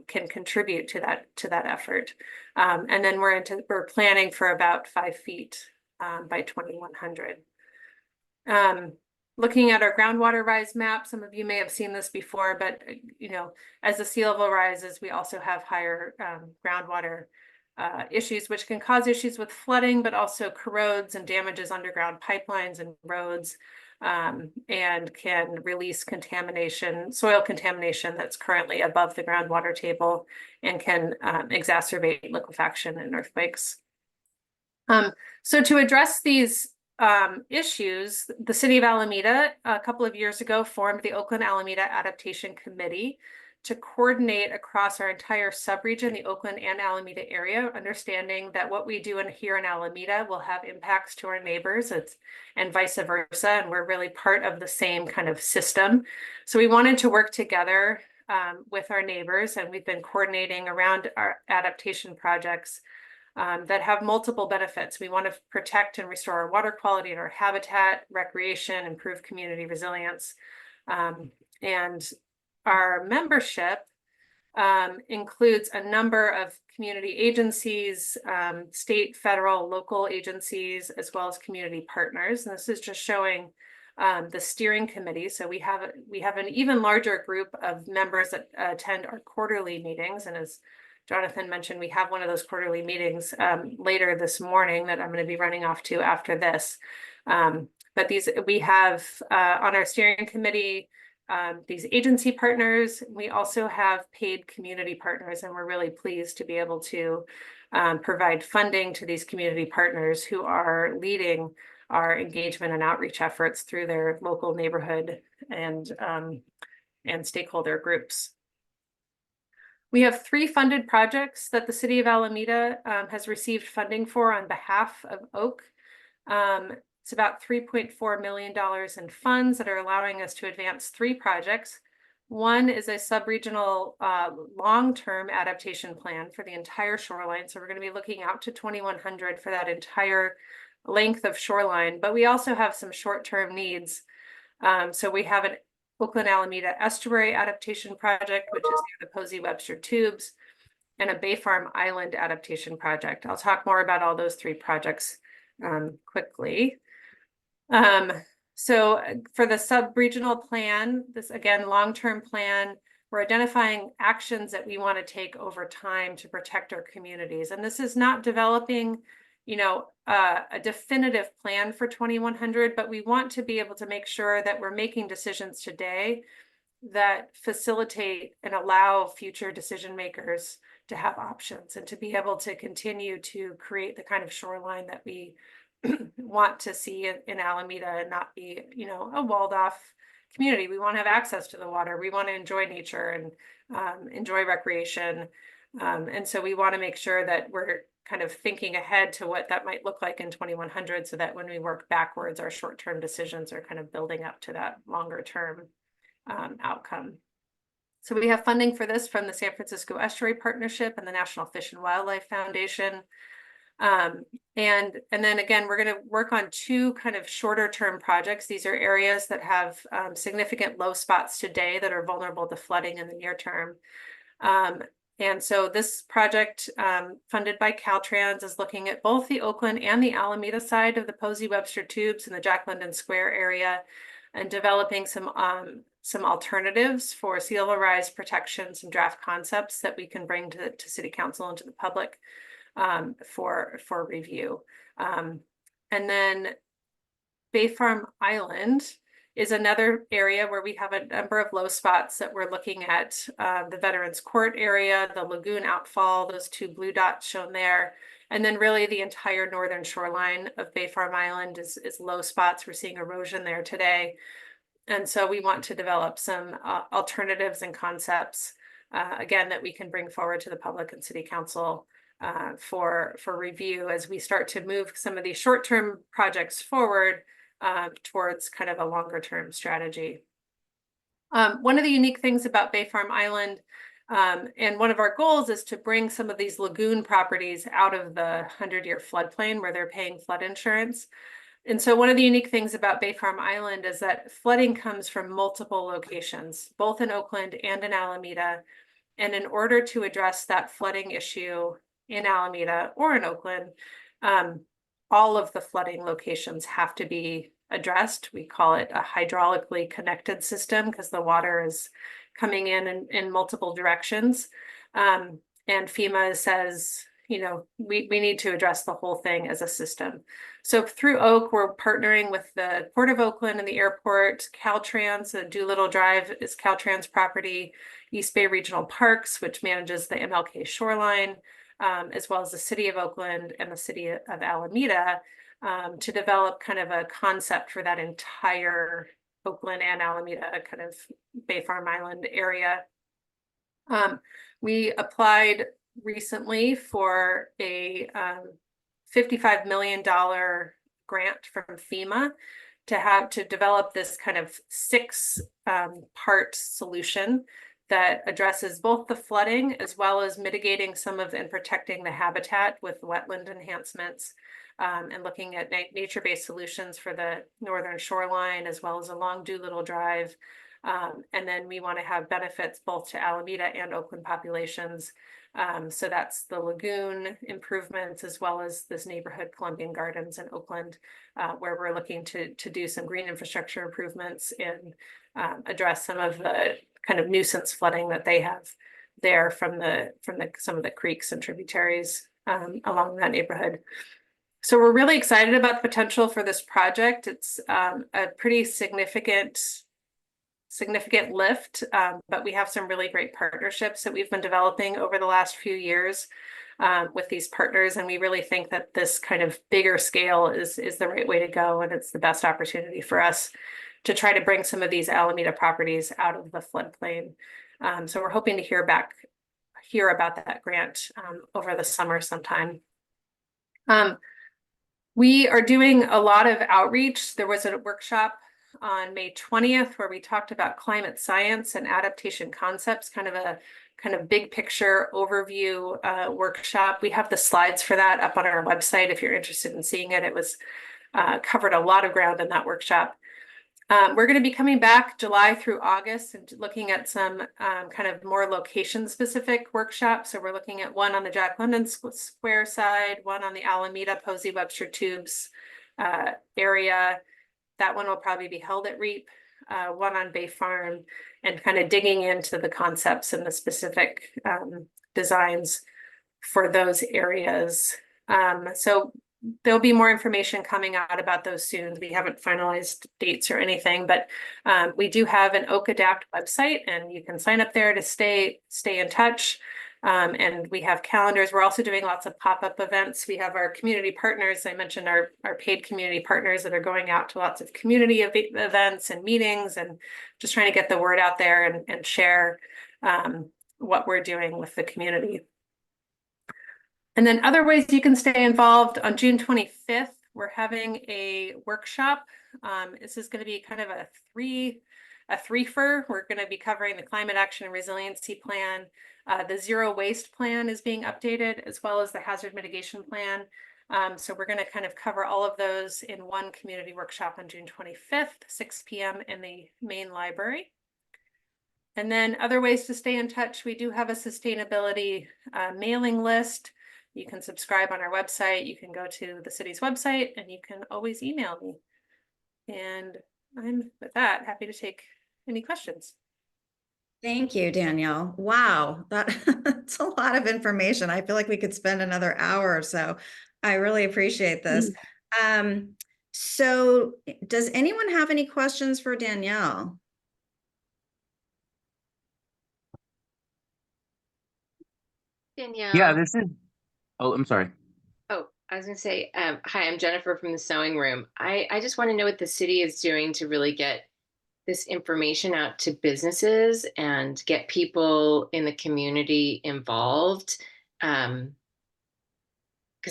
can contribute to that effort. And then we're planning for about 5 feet by 2100. Looking at our groundwater rise map, some of you may have seen this before, but as the sea level rises, we also have higher groundwater issues, which can cause issues with flooding, but also corrodes and damages underground pipelines and roads, and can release soil contamination that's currently above the groundwater table and can exacerbate liquefaction and earthquakes. So to address these issues, the city of Alameda a couple of years ago formed the Oakland Alameda Adaptation Committee to coordinate across our entire subregion, the Oakland and Alameda area, understanding that what we do here in Alameda will have impacts to our neighbors and vice versa. And we're really part of the same kind of system. So we wanted to work together with our neighbors, and we've been coordinating around our adaptation projects that have multiple benefits. We want to protect and restore our water quality and our habitat, recreation, improve community resilience. And our membership includes a number of community agencies, state, federal, local agencies, as well as community partners. And this is just showing the steering committee. So we have an even larger group of members that attend our quarterly meetings. And as Jonathan mentioned, we have one of those quarterly meetings later this morning that I'm going to be running off to after this. But we have on our steering committee these agency partners. We also have paid community partners, and we're really pleased to be able to provide funding to these community partners who are leading our engagement and outreach efforts through their local neighborhood and stakeholder groups. We have 3 funded projects that the city of Alameda has received funding for on behalf of Oak. It's about $3.4 million in funds that are allowing us to advance 3 projects. One is a sub-regional long-term adaptation plan for the entire shoreline. So we're going to be looking out to 2100 for that entire length of shoreline, but we also have some short-term needs. So we have an Oakland Alameda Estuary Adaptation Project, which is near the Posey Webster Tubes, and a Bay Farm Island Adaptation Project. I'll talk more about all those 3 projects quickly. So for the sub-regional plan, this again, long-term plan, we're identifying actions that we want to take over time to protect our communities. And this is not developing a definitive plan for 2100, but we want to be able to make sure that we're making decisions today that facilitate and allow future decision makers to have options and to be able to continue to create the kind of shoreline that we want to see in Alameda and not be, a walled off community. We want to have access to the water. We want to enjoy nature and enjoy recreation. And so we want to make sure that we're kind of thinking ahead to what that might look like in 2100 so that when we work backwards, our short-term decisions are kind of building up to that longer term outcome. So we have funding for this from the San Francisco Estuary Partnership and the National Fish and Wildlife Foundation. And then again, we're going to work on 2 kind of shorter term projects. These are areas that have significant low spots today that are vulnerable to flooding in the near term. And so this project funded by Caltrans is looking at both the Oakland and the Alameda side of the Posey Webster Tubes in the Jack London Square area and developing some alternatives for sea level rise protection, some draft concepts that we can bring to City Council and to the public for review. And then Bay Farm Island is another area where we have a number of low spots that we're looking at. The Veterans Court area, the lagoon outfall, those 2 blue dots shown there. And then really the entire northern shoreline of Bay Farm Island is low spots. We're seeing erosion there today. And so we want to develop some alternatives and concepts, again, that we can bring forward to the public and city council for review as we start to move some of these short-term projects forward towards kind of a longer-term strategy. One of the unique things about Bay Farm Island, and one of our goals, is to bring some of these lagoon properties out of the 100-year floodplain where they're paying flood insurance. And so one of the unique things about Bay Farm Island is that flooding comes from multiple locations, both in Oakland and in Alameda. And in order to address that flooding issue in Alameda or in Oakland, all of the flooding locations have to be addressed. We call it a hydraulically connected system because the water is coming in multiple directions. And FEMA says, you know, we need to address the whole thing as a system. So through Oak, we're partnering with the Port of Oakland and the airport, Caltrans, Doolittle Drive is Caltrans property, East Bay Regional Parks, which manages the MLK shoreline, as well as the city of Oakland and the city of Alameda, to develop kind of a concept for that entire Oakland and Alameda kind of Bay Farm Island area. We applied recently for a $55 million grant from FEMA to develop this kind of 6-part solution that addresses both the flooding as well as mitigating some of and protecting the habitat with wetland enhancements, and looking at nature-based solutions for the northern shoreline as well as along Doolittle Drive. And then we want to have benefits both to Alameda and Oakland populations. So that's the lagoon improvements as well as this neighborhood Columbian Gardens in Oakland, where we're looking to do some green infrastructure improvements and address some of the kind of nuisance flooding that they have there from some of the creeks and tributaries along that neighborhood. So we're really excited about the potential for this project. It's a pretty significant lift, but we have some really great partnerships that we've been developing over the last few years with these partners, and we really think that this kind of bigger scale is the right way to go, and it's the best opportunity for us to try to bring some of these Alameda properties out of the floodplain. So we're hoping to hear about that grant over the summer sometime. We are doing a lot of outreach. There was a workshop on May 20th where we talked about climate science and adaptation concepts, kind of big picture overview workshop. We have the slides for that up on our website if you're interested in seeing it. It was covered a lot of ground in that workshop. We're going to be coming back July through August and looking at some kind of more location-specific workshops. So we're looking at one on the Jack London Square side, one on the Alameda Posey Webster Tubes area. That one will probably be held at REAP, one on Bay Farm, and kind of digging into the concepts and the specific designs for those areas. So there'll be more information coming out about those soon. We haven't finalized dates or anything, but we do have an Oak Adapt website, and you can sign up there to stay in touch. And we have calendars. We're also doing lots of pop-up events. We have our community partners. I mentioned our paid community partners that are going out to lots of community events and meetings and just trying to get the word out there and share what we're doing with the community. And then other ways you can stay involved. On June 25th, we're having a workshop. This is going to be kind of a threefer. We're going to be covering the Climate Action and Resiliency Plan. The Zero Waste Plan is being updated, as well as the Hazard Mitigation Plan. So we're going to kind of cover all of those in one community workshop on June 25th, 6 p.m. in the main library. And then other ways to stay in touch. We do have a sustainability mailing list. You can subscribe on our website. You can go to the city's website, and you can always email me. And I'm, with that, happy to take any questions. Thank you, Danielle. Wow, that's a lot of information. I feel like we could spend another hour or so. I really appreciate this. So does anyone have any questions for Danielle? Danielle. Yeah, this is. Oh, I'm sorry. Oh, I was gonna say, hi, I'm Jennifer from the sewing room. I just want to know what the city is doing to really get this information out to businesses and get people in the community involved. Because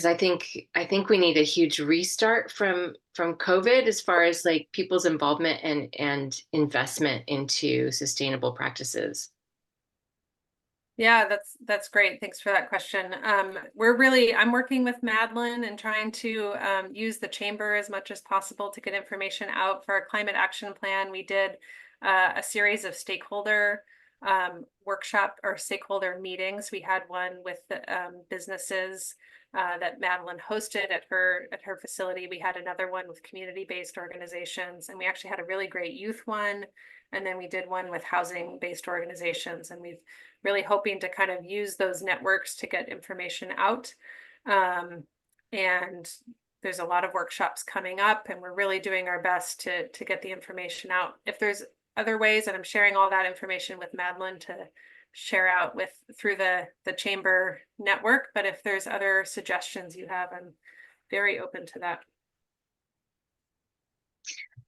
I think we need a huge restart from COVID as far as like people's involvement and investment into sustainable practices. Yeah, that's great. Thanks for that question. I'm working with Madeline and trying to use the chamber as much as possible to get information out for our climate action plan. We did a series of stakeholder workshop or stakeholder meetings. We had one with the businesses that Madeline hosted at her facility. We had another one with community-based organizations, and we actually had a really great youth one. And then we did one with housing-based organizations, and we've really hoping to kind of use those networks to get information out. And there's a lot of workshops coming up, and we're really doing our best to get the information out. If there's other ways, and I'm sharing all that information with Madeline to share out through the chamber network, but if there's other suggestions you have, I'm very open to that.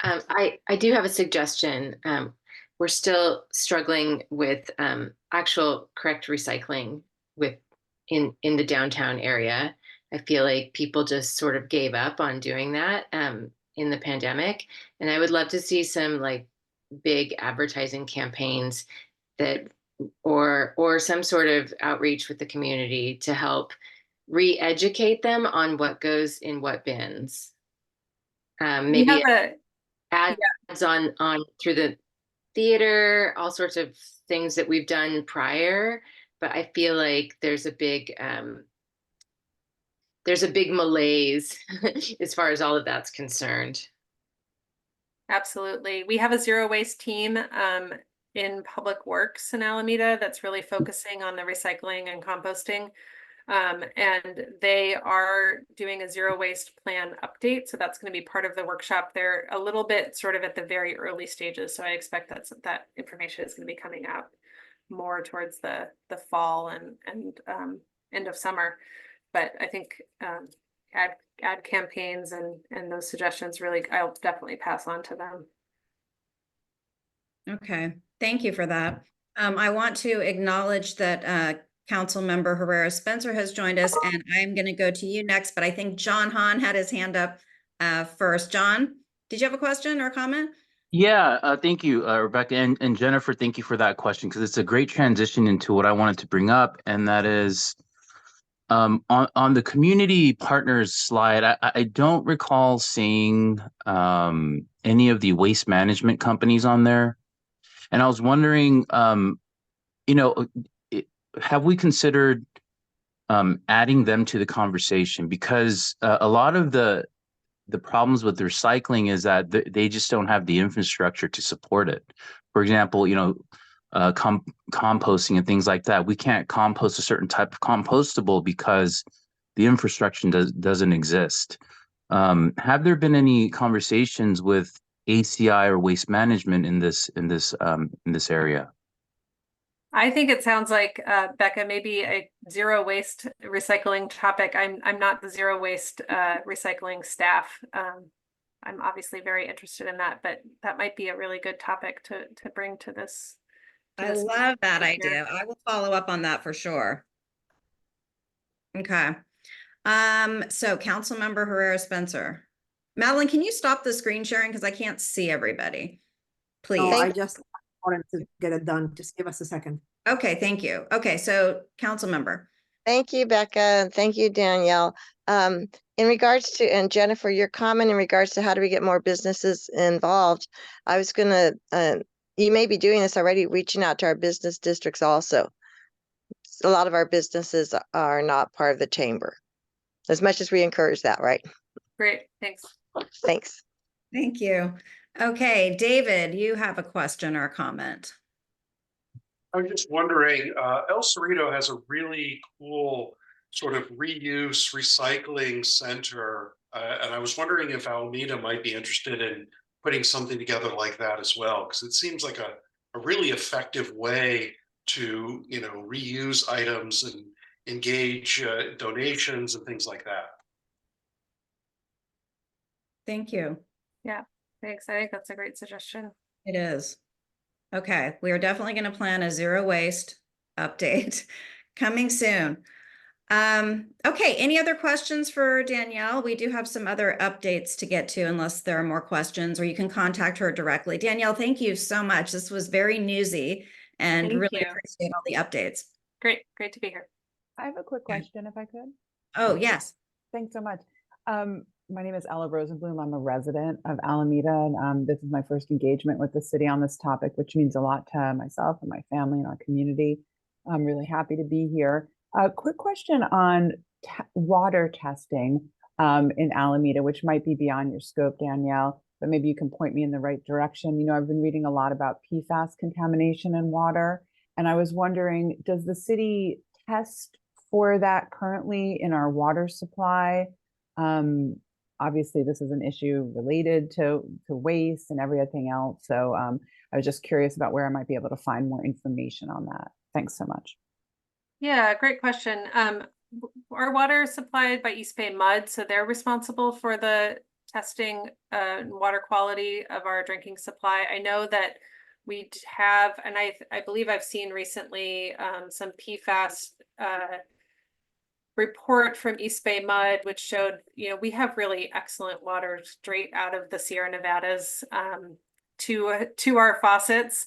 I do have a suggestion. We're still struggling with actual correct recycling in the downtown area. I feel like people just sort of gave up on doing that in the pandemic, and I would love to see some like big advertising campaigns that or some sort of outreach with the community to help re-educate them on what goes in what bins. Maybe ads on through the theater, all sorts of things that we've done prior, but I feel like there's a big malaise as far as all of that's concerned. Absolutely. We have a zero waste team in Public Works in Alameda that's really focusing on the recycling and composting. And they are doing a zero waste plan update. So that's going to be part of the workshop. They're a little bit sort of at the very early stages. So I expect that information is going to be coming out more towards the fall and end of summer. But I think ad campaigns and those suggestions really, I'll definitely pass on to them. Okay, thank you for that. I want to acknowledge that Council Member Herrera Spencer has joined us, and I'm going to go to you next, but I think John Hahn had his hand up first. John, did you have a question or a comment? Yeah, thank you, Rebecca and Jennifer. Thank you for that question because it's a great transition into what I wanted to bring up, and that is on the community partners slide. I don't recall seeing any of the waste management companies on there, and I was wondering, have we considered adding them to the conversation? Because a lot of the problems with recycling is that they just don't have the infrastructure to support it. For example, composting and things like that. We can't compost a certain type of compostable because the infrastructure doesn't exist. Have there been any conversations with ACI or waste management in this area? I think it sounds like Becca, maybe a zero waste recycling topic. I'm not the zero waste recycling staff. I'm obviously very interested in that, but that might be a really good topic to bring to this. I love that idea. I will follow up on that for sure. Okay. So Councilmember Herrera Spencer. Madeline, can you stop the screen sharing because I can't see everybody? Please. No, I just wanted to get it done. Just give us a second. Okay, thank you. Okay, so Councilmember. Thank you, Becca, and thank you, Danielle. In regards to, and Jennifer, your comment in regards to how do we get more businesses involved, I was gonna, you may be doing this already, reaching out to our business districts also. A lot of our businesses are not part of the chamber, as much as we encourage that, right? Great, thanks. Thanks. Thank you. Okay, David, you have a question or a comment. I'm just wondering, El Cerrito has a really cool sort of reuse recycling center And I was wondering if Alameda might be interested in putting something together like that as well, because it seems like a really effective way to, reuse items and engage donations and things like that. Thank you. Yeah, thanks. I think that's a great suggestion. It is. Okay, we are definitely going to plan a zero waste update coming soon. Okay, any other questions for Danielle? We do have some other updates to get to unless there are more questions, or you can contact her directly. Danielle, thank you so much. This was very newsy and Thank really you. appreciate all the updates. Great to be here. I have a quick question if I could. Oh, yes. Thanks so much. My name is Ella Rosenblum. I'm a resident of Alameda, and this is my first engagement with the city on this topic, which means a lot to myself and my family and our community. I'm really happy to be here. A quick question on water testing in Alameda, which might be beyond your scope, Danielle, but maybe you can point me in the right direction. I've been reading a lot about PFAS contamination in water, and I was wondering, does the city test for that currently in our water supply? Obviously, this is an issue related to waste and everything else. So I was just curious about where I might be able to find more information on that. Thanks so much. Yeah, great question. Our water is supplied by East Bay Mud, so they're responsible for the testing and water quality of our drinking supply. I know that we have, and I believe I've seen recently some PFAS report from East Bay Mud, which showed, we have really excellent water straight out of the Sierra Nevadas to our faucets.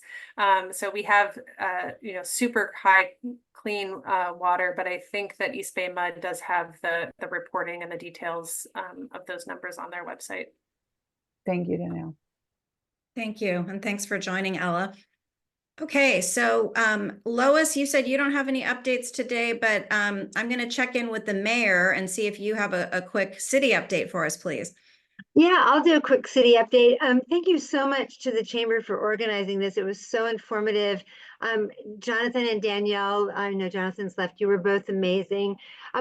So we have, super high clean water, but I think that East Bay Mud does have the reporting and the details of those numbers on their website. Thank you, Danielle. Thank you. And thanks for joining, Ella. Okay, so Lois, you said you don't have any updates today, but I'm going to check in with the mayor and see if you have a quick city update for us, please. Yeah, I'll do a quick city update. Thank you so much to the chamber for organizing this. It was so informative. Jonathan and Danielle, I know Jonathan's left. You were both amazing.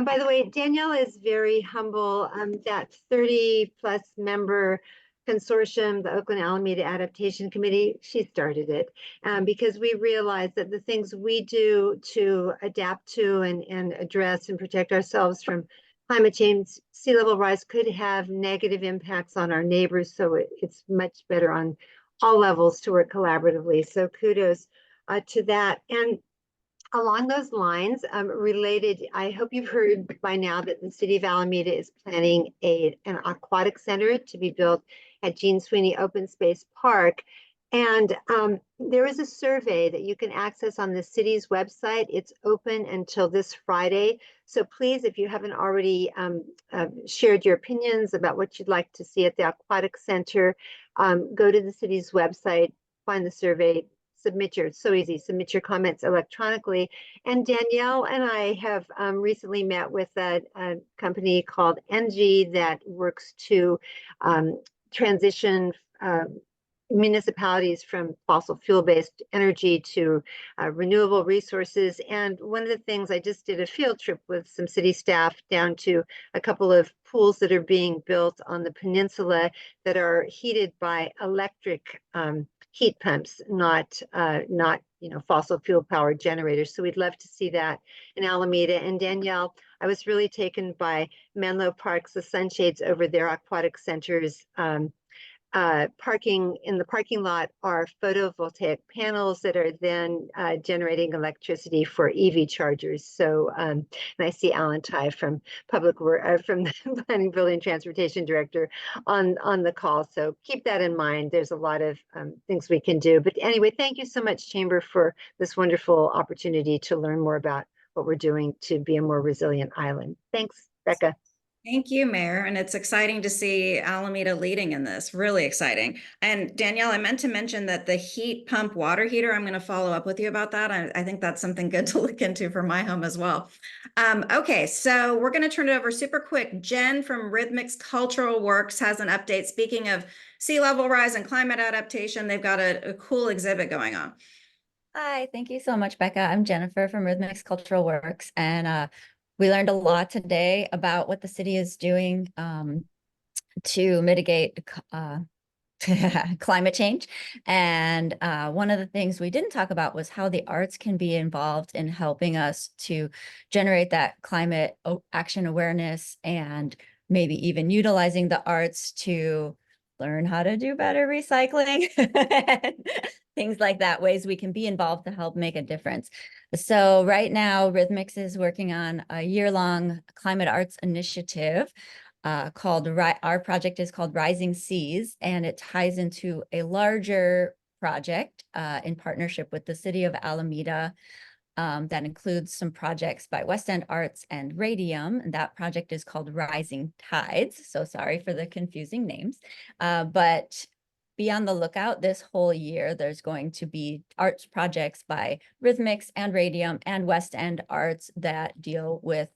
By the way, Danielle is very humble. That 30+ member consortium, the Oakland Alameda Adaptation Committee, she started it because we realized that the things we do to adapt to and address and protect ourselves from climate change, sea level rise could have negative impacts on our neighbors. So it's much better on all levels to work collaboratively. So kudos to that. And along those lines, related, I hope you've heard by now that the city of Alameda is planning an aquatic center to be built at Gene Sweeney Open Space Park. And there is a survey that you can access on the city's website. It's open until this Friday. So please, if you haven't already shared your opinions about what you'd like to see at the Aquatic Center, go to the city's website, find the survey, submit your comments electronically. And Danielle and I have recently met with a company called Engie that works to transition municipalities from fossil fuel-based energy to renewable resources. And one of the things, I just did a field trip with some city staff down to a couple of pools that are being built on the peninsula that are heated by electric heat pumps, not fossil fuel powered generators. So we'd love to see that in Alameda. And Danielle, I was really taken by Menlo Park's, the sunshades over their aquatic centers. Parking in the parking lot are photovoltaic panels that are then generating electricity for EV chargers. So, and I see Alan Ty from from the Planning, Building, Transportation Director on the call. So keep that in mind. There's a lot of things we can do. But anyway, thank you so much, Chamber, for this wonderful opportunity to learn more about what we're doing to be a more resilient island. Thanks, Becca. Thank you, Mayor. And it's exciting to see Alameda leading in this, really exciting. And Danielle, I meant to mention that the heat pump water heater, I'm going to follow up with you about that. I think that's something good to look into for my home as well. Okay, so we're going to turn it over super quick. Jen from Rhythmics Cultural Works has an update. Speaking of sea level rise and climate adaptation, they've got a cool exhibit going on. Hi, thank you so much, Becca. I'm Jennifer from Rhythmics Cultural Works, and we learned a lot today about what the city is doing to mitigate climate change. And one of the things we didn't talk about was how the arts can be involved in helping us to generate that climate action awareness, and maybe even utilizing the arts to learn how to do better recycling, things like that, ways we can be involved to help make a difference. So right now, Rhythmix is working on a year-long climate arts initiative called, our project is called Rising Seas, and it ties into a larger project in partnership with the city of Alameda that includes some projects by West End Arts and Radium. And that project is called Rising Tides. So sorry for the confusing names, but be on the lookout. This whole year, there's going to be arts projects by Rhythmix and Radium and West End Arts that deal with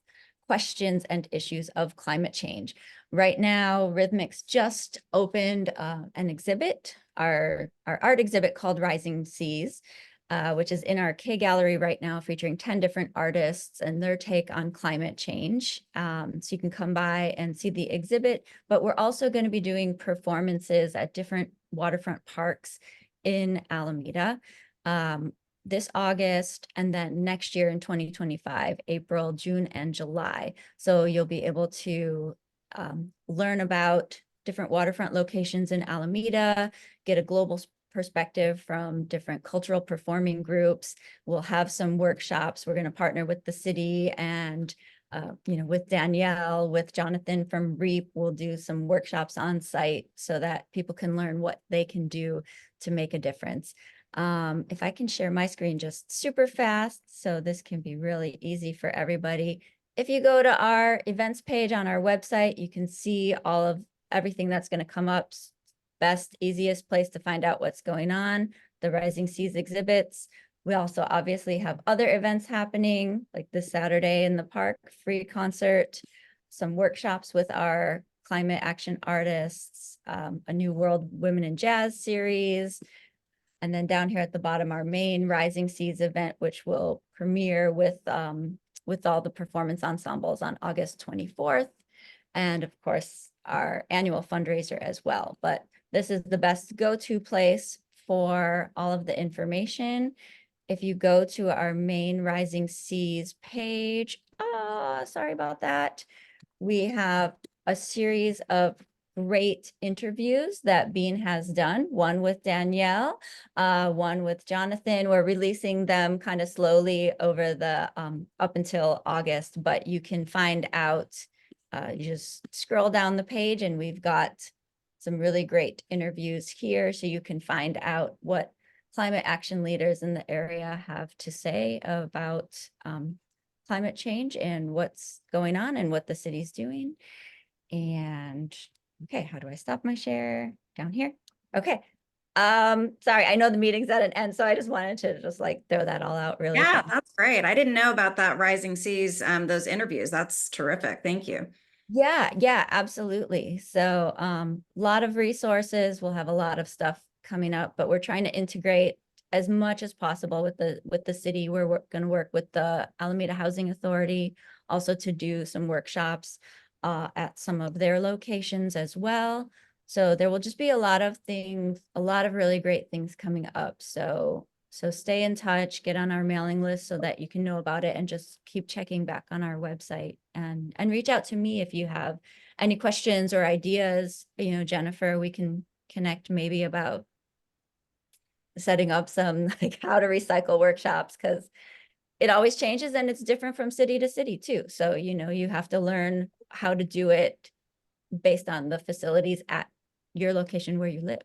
questions and issues of climate change. Right now, Rhythmix just opened an exhibit, our art exhibit called Rising Seas, which is in our K Gallery right now, featuring 10 different artists and their take on climate change. So you can come by and see the exhibit, but we're also going to be doing performances at different waterfront parks in Alameda this August, and then next year in 2025, April, June, and July. So you'll be able to learn about different waterfront locations in Alameda, get a global perspective from different cultural performing groups. We'll have some workshops. We're going to partner with the city and with Danielle, with Jonathan from REAP, we'll do some workshops on site so that people can learn what they can do to make a difference. If I can share my screen just super fast, so this can be really easy for everybody. If you go to our events page on our website, you can see all of everything that's going to come up. Best, easiest place to find out what's going on, the Rising Seas exhibits. We also obviously have other events happening, like this Saturday in the park, free concert, some workshops with our climate action artists, a new World Women in Jazz series. And then down here at the bottom, our main Rising Seas event, which will premiere with all the performance ensembles on August 24th. And of course, our annual fundraiser as well. But this is the best go-to place for all of the information. If you go to our main Rising Seas page, sorry about that. We have a series of great interviews that Bean has done, one with Danielle, one with Jonathan. We're releasing them kind of slowly over the up until August, but you can find out, you just scroll down the page and we've got some really great interviews here, so you can find out what climate action leaders in the area have to say about climate change and what's going on and what the city's doing. And okay, how do I stop my share? Down here. Okay. Sorry, I know the meeting's at an end, so I just wanted to just like throw that all out really Yeah, fast. that's great. I didn't know about that Rising Seas, those interviews. That's terrific. Thank you. Yeah, absolutely. So a lot of resources. We'll have a lot of stuff coming up, but we're trying to integrate as much as possible with the city. We're going to work with the Alameda Housing Authority also to do some workshops at some of their locations as well. So there will just be a lot of things, a lot of really great things coming up. So stay in touch, get on our mailing list so that you can know about it, and just keep checking back on our website and reach out to me if you have any questions or ideas. Jennifer, we can connect maybe about setting up some like how to recycle workshops, because it always changes and it's different from city to city too. So, you have to learn how to do it based on the facilities at your location where you live.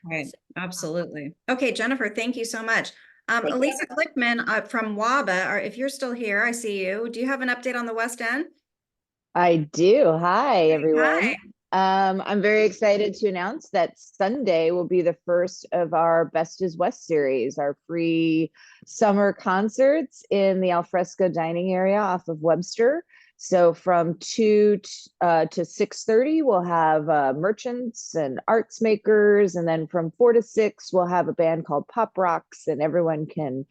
Right, So, absolutely. Okay, Jennifer, thank you so much. you. Elisa Glickman from WABA, or if you're still here, I see you. Do you have an update on the West End? I do. Hi, everyone. Hi. I'm very excited to announce that Sunday will be the first of our Best is West series, our free summer concerts in the Alfresco dining area off of Webster. So from 2 to 6:30, we'll have merchants and arts makers. And then from 4 to 6, we'll have a band called Pop Rocks, and everyone can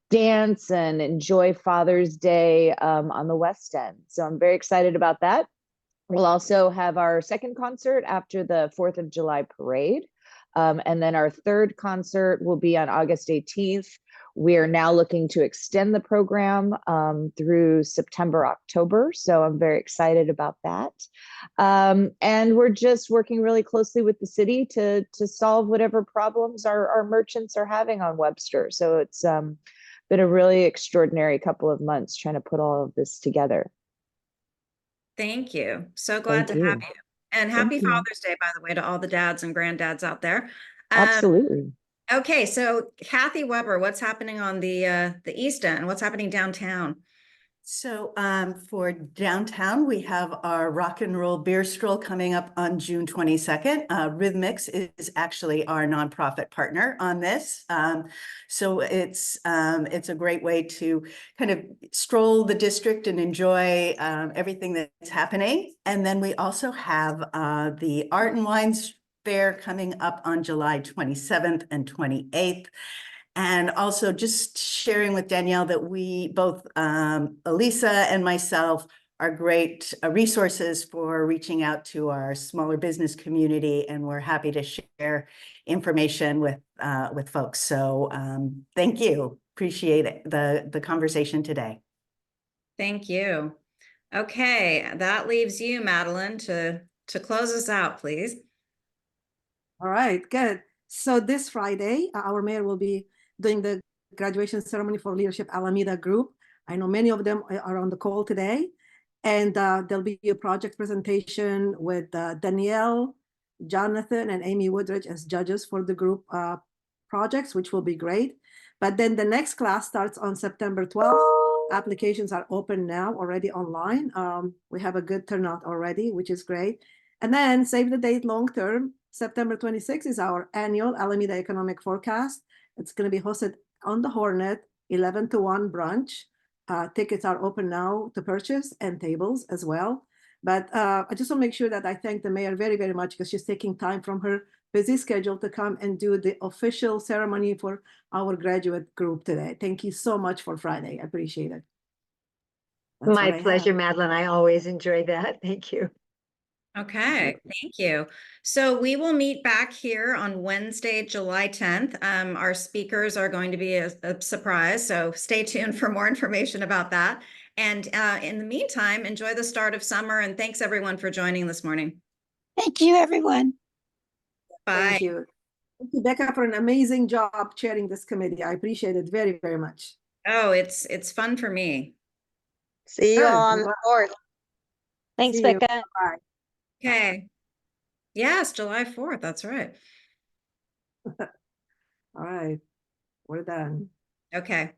dance and enjoy Father's Day on the West End. So I'm very excited about that. We'll also have our second concert after the 4th of July parade. And then our third concert will be on August 18th. We are now looking to extend the program through September, October. So I'm very excited about that. And we're just working really closely with the city to solve whatever problems our merchants are having on Webster. So it's been a really extraordinary couple of months trying to put all of this together. Thank you. So glad Thank to have you. you. And Thank happy you. Father's Day, by the way, to all the dads and granddads out there. Absolutely. Okay, so Kathy Weber, what's happening on the East End? What's happening downtown? So for downtown, we have our rock and roll beer stroll coming up on June 22nd. Rhythmix is actually our nonprofit partner on this. So it's a great way to kind of stroll the district and enjoy everything that's happening. And then we also have the Art and Wines Fair coming up on July 27th and 28th. And also just sharing with Danielle that we both, Elisa and myself, are great resources for reaching out to our smaller business community, and we're happy to share information with folks. So thank you. Appreciate it, the conversation today. Thank you. Okay, that leaves you, Madeline, to close us out, please. All right, good. So this Friday, our mayor will be doing the graduation ceremony for Leadership Alameda Group. I know many of them are on the call today. And there'll be a project presentation with Danielle, Jonathan, and Amy Woodridge as judges for the group projects, which will be great. But then the next class starts on September 12th. Applications are open now, already online. We have a good turnout already, which is great. And then save the date long term. September 26th is our annual Alameda Economic Forecast. It's going to be hosted on the Hornet, 11 to 1 brunch. Tickets are open now to purchase, and tables as well. But I just want to make sure that I thank the mayor very, very much, because she's taking time from her busy schedule to come and do the official ceremony for our graduate group today. Thank you so much for Friday. I appreciate it. That's My what I have. pleasure, Madeline. I always enjoy that. Thank you. Okay, thank you. So we will meet back here on Wednesday, July 10th. Our speakers are going to be a surprise, so stay tuned for more information about that. And in the meantime, enjoy the start of summer, and thanks everyone for joining this morning. Thank you, everyone. Bye. Thank you. Thank you, Becca, for an amazing job chairing this committee. I appreciate it very, very much. Oh, it's fun for me. See you Good. all on the 4th. Thanks, See you. Becca. Bye. Okay. Yes, July 4th. That's right. All right. We're done. Okay.